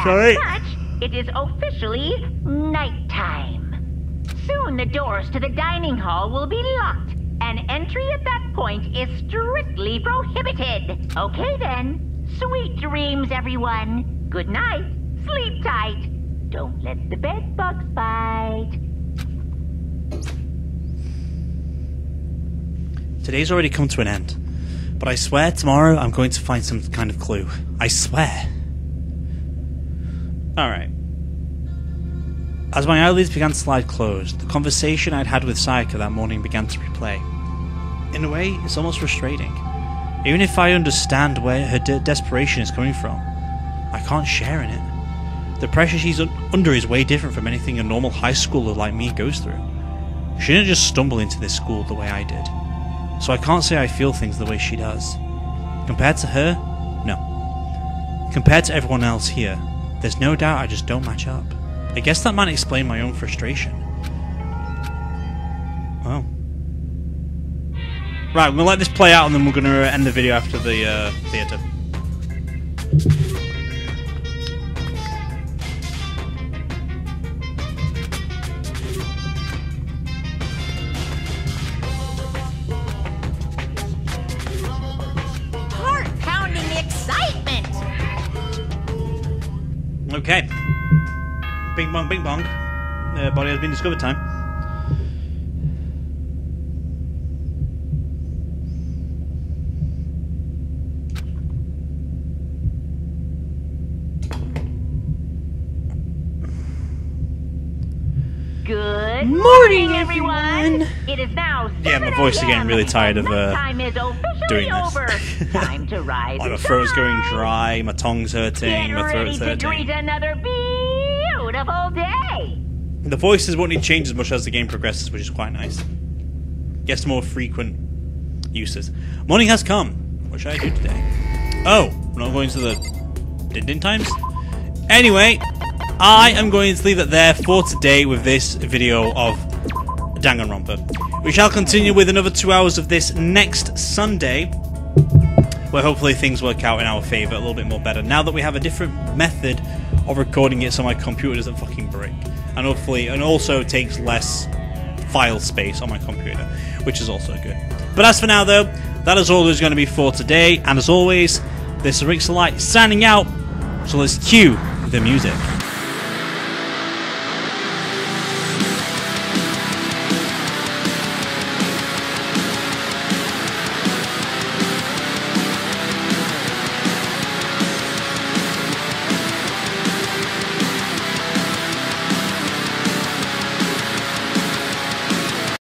Sorry. As such, it is officially nighttime. Soon the doors to the dining hall will be locked, and entry at that point is strictly prohibited. Okay then. Sweet dreams, everyone. Good night. Sleep tight. Don't let the bed bugs bite. Today's already come to an end, but I swear tomorrow I'm going to find some kind of clue. I swear. Alright. As my eyelids began to slide closed, the conversation I'd had with Sayaka that morning began to replay. In a way, it's almost frustrating. Even if I understand where her desperation is coming from, I can't share in it. The pressure she's under is way different from anything a normal high schooler like me goes through. She didn't just stumble into this school the way I did. So I can't say I feel things the way she does. Compared to her, no. Compared to everyone else here, there's no doubt I just don't match up. I guess that might explain my own frustration. Well. Right, we'll let this play out and then we're going to end the video after the theatre. Okay. Bing bong, bing bong. Body has been discovered time. Good morning, everyone. It is now 7 Yeah, my voice is getting really tired of time is officially doing this. over. Time to rise. My and throat's going shine. dry, my tongue's hurting, Get my ready throat's to greet hurting. another beautiful day. The voices won't need to change as much as the game progresses, which is quite nice. Gets more frequent uses. Morning has come. What should I do today? Oh, we're not going to the din-din times? Anyway, I am going to leave it there for today with this video of Danganronpa. We shall continue with another 2 hours of this next Sunday, where hopefully things work out in our favour a little bit more better. Now that we have a different method of recording it so my computer doesn't fucking break. And hopefully, and also takes less file space on my computer, which is also good. But as for now though, that is all there's going to be for today, and as always, this is Rixxalight signing out, so let's cue the music.